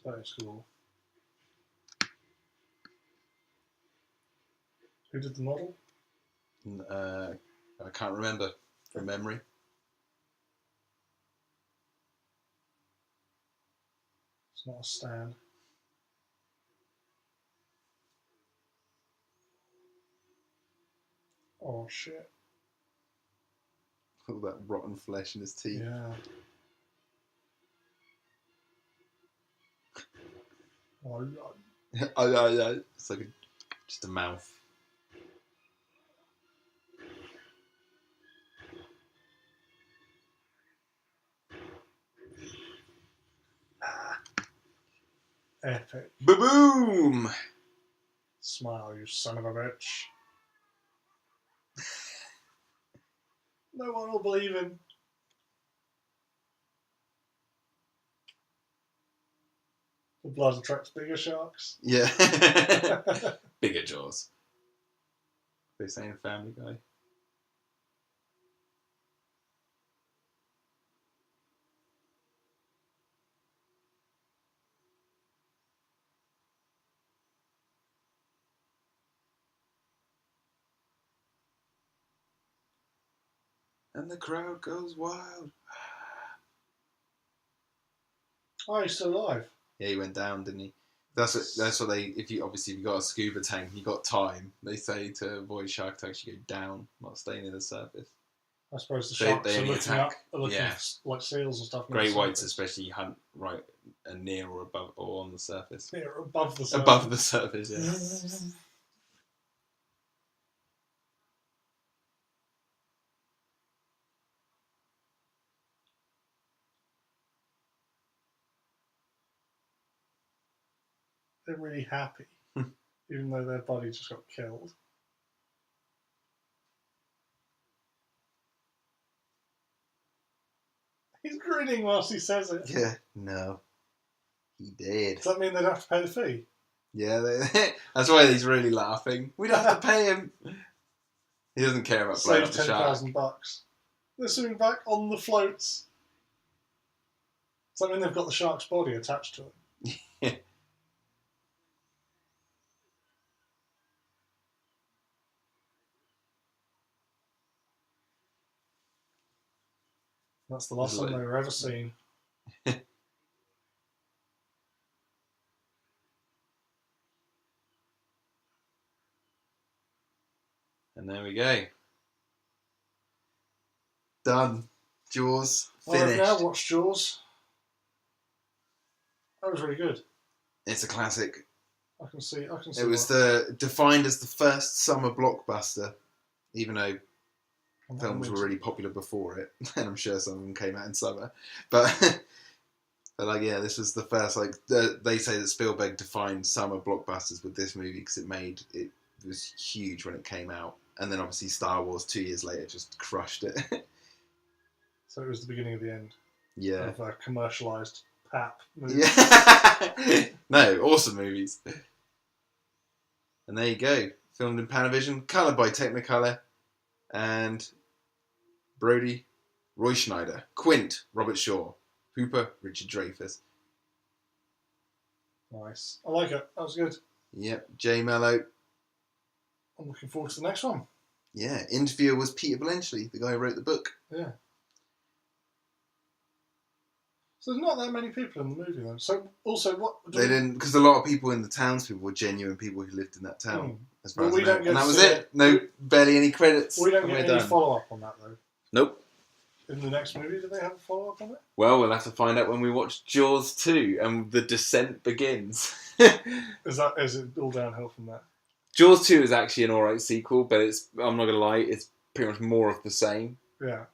That is cool. Who did the model? I can't remember from memory. It's not a stand. Oh shit. All that rotten flesh in his teeth. Yeah. Oh, It's like just a mouth. epic. Ba-boom! Smile, you son of a bitch. No one will believe him. The blood attracts bigger sharks. Yeah. Bigger jaws. They're saying Family Guy. And the crowd goes wild. Oh, he's still alive. Yeah, he went down, didn't he? That's what they. If you got a scuba tank, you got time. They say to avoid shark attacks, you go down, not staying near the surface. I suppose the They sharks are only looking attack- up, are looking yeah. for, like seals and stuff. Grey whites especially hunt right near or above or on the surface. They're above the surface. Above the surface, yeah. They're really happy, even though their buddy just got killed. He's grinning whilst he says it. Yeah, no. He did. Does that mean they'd have to pay the fee? Yeah, that's why he's really laughing. We don't have to pay him. He doesn't care about blowing Save up the shark. $10,000. They're swimming back on the floats. Does that mean they've got the shark's body attached to it? Yeah. That's the last time they were ever seen. And there we go. Done. Jaws. I've Finished. now watched Jaws. That was really good. It's a classic. I can see. It was defined as the first summer blockbuster, even though films were really popular before it, and I'm sure some of them came out in summer. But this was the first. They say that Spielberg defined summer blockbusters with this movie because it was huge when it came out, and then obviously Star Wars 2 years later just crushed it. So it was the beginning of the end. Yeah. Of commercialised pap movies. Yeah. No, awesome movies. And there you go. Filmed in Panavision, coloured by Technicolor, and Brody, Roy Schneider, Quint, Robert Shaw, Hooper, Richard Dreyfuss. Nice. I like it. That was good. Yep, Jay Mello. I'm looking forward to the next one. Yeah, interviewer was Peter Bletchley, the guy who wrote the book. Yeah. So there's not that many people in the movie then. So also what They didn't, because a lot of people in the townspeople were genuine people who lived in that town. As far Well, as we I know. don't get And that to was see it. No, barely any credits. We don't and get we're any done. follow-up on that though. Nope. In the next movie, do they have a follow-up on it? Well, we'll have to find out when we watch Jaws 2 and the descent begins. Is it all downhill from there? Jaws 2 is actually an alright sequel, but I'm not going to lie, it's pretty much more of the same. Yeah.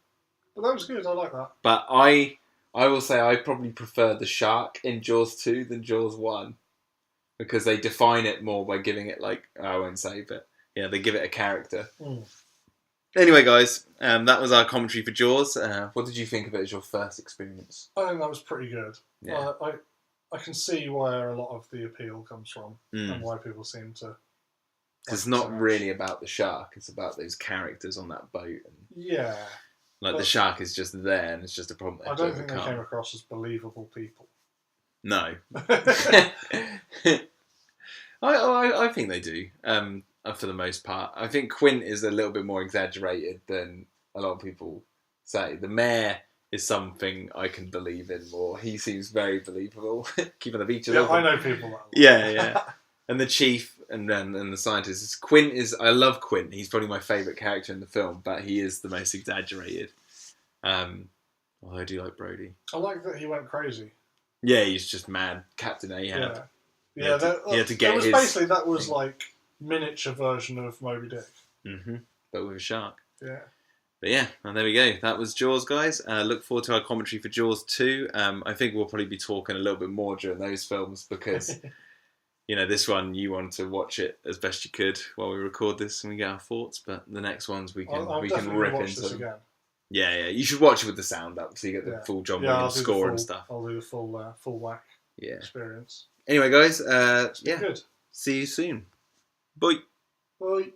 But that was good, I like that. But I will say I probably prefer the shark in Jaws 2 than Jaws 1. Because they define it more by giving it, I won't say, but yeah, they give it a character. Anyway, guys, that was our commentary for Jaws. What did you think of it as your first experience? I think that was pretty good. Yeah. I can see where a lot of the appeal comes from and why people seem to... It's not really about the shark, it's about those characters on that boat. And, yeah. the shark is just there and it's just a problem. I don't think they came across as believable people. No. I think they do. For the most part, I think Quint is a little bit more exaggerated than a lot of people say. The mayor is something I can believe in more. He seems very believable. Keeping the beaches open. I know people that. Yeah. And the chief and the scientist. Quint is. I love Quint. He's probably my favourite character in the film, but he is the most exaggerated. Although I do like Brody. I like that he went crazy. Yeah, he's just mad. Captain Ahab. Yeah. He had to get his... Basically, that was like miniature version of Moby Dick. Mm-hmm. But with a shark. Yeah. But yeah, and there we go. That was Jaws, guys. Look forward to our commentary for Jaws 2. I think we'll probably be talking a little bit more during those films because, this one, you want to watch it as best you could while we record this and we get our thoughts. But the next ones we can rip into. This again. Yeah. You should watch it with the sound up so you get the full John Williams score and stuff. I'll do the full whack experience. Anyway, guys, Good. See you soon. Bye. Bye.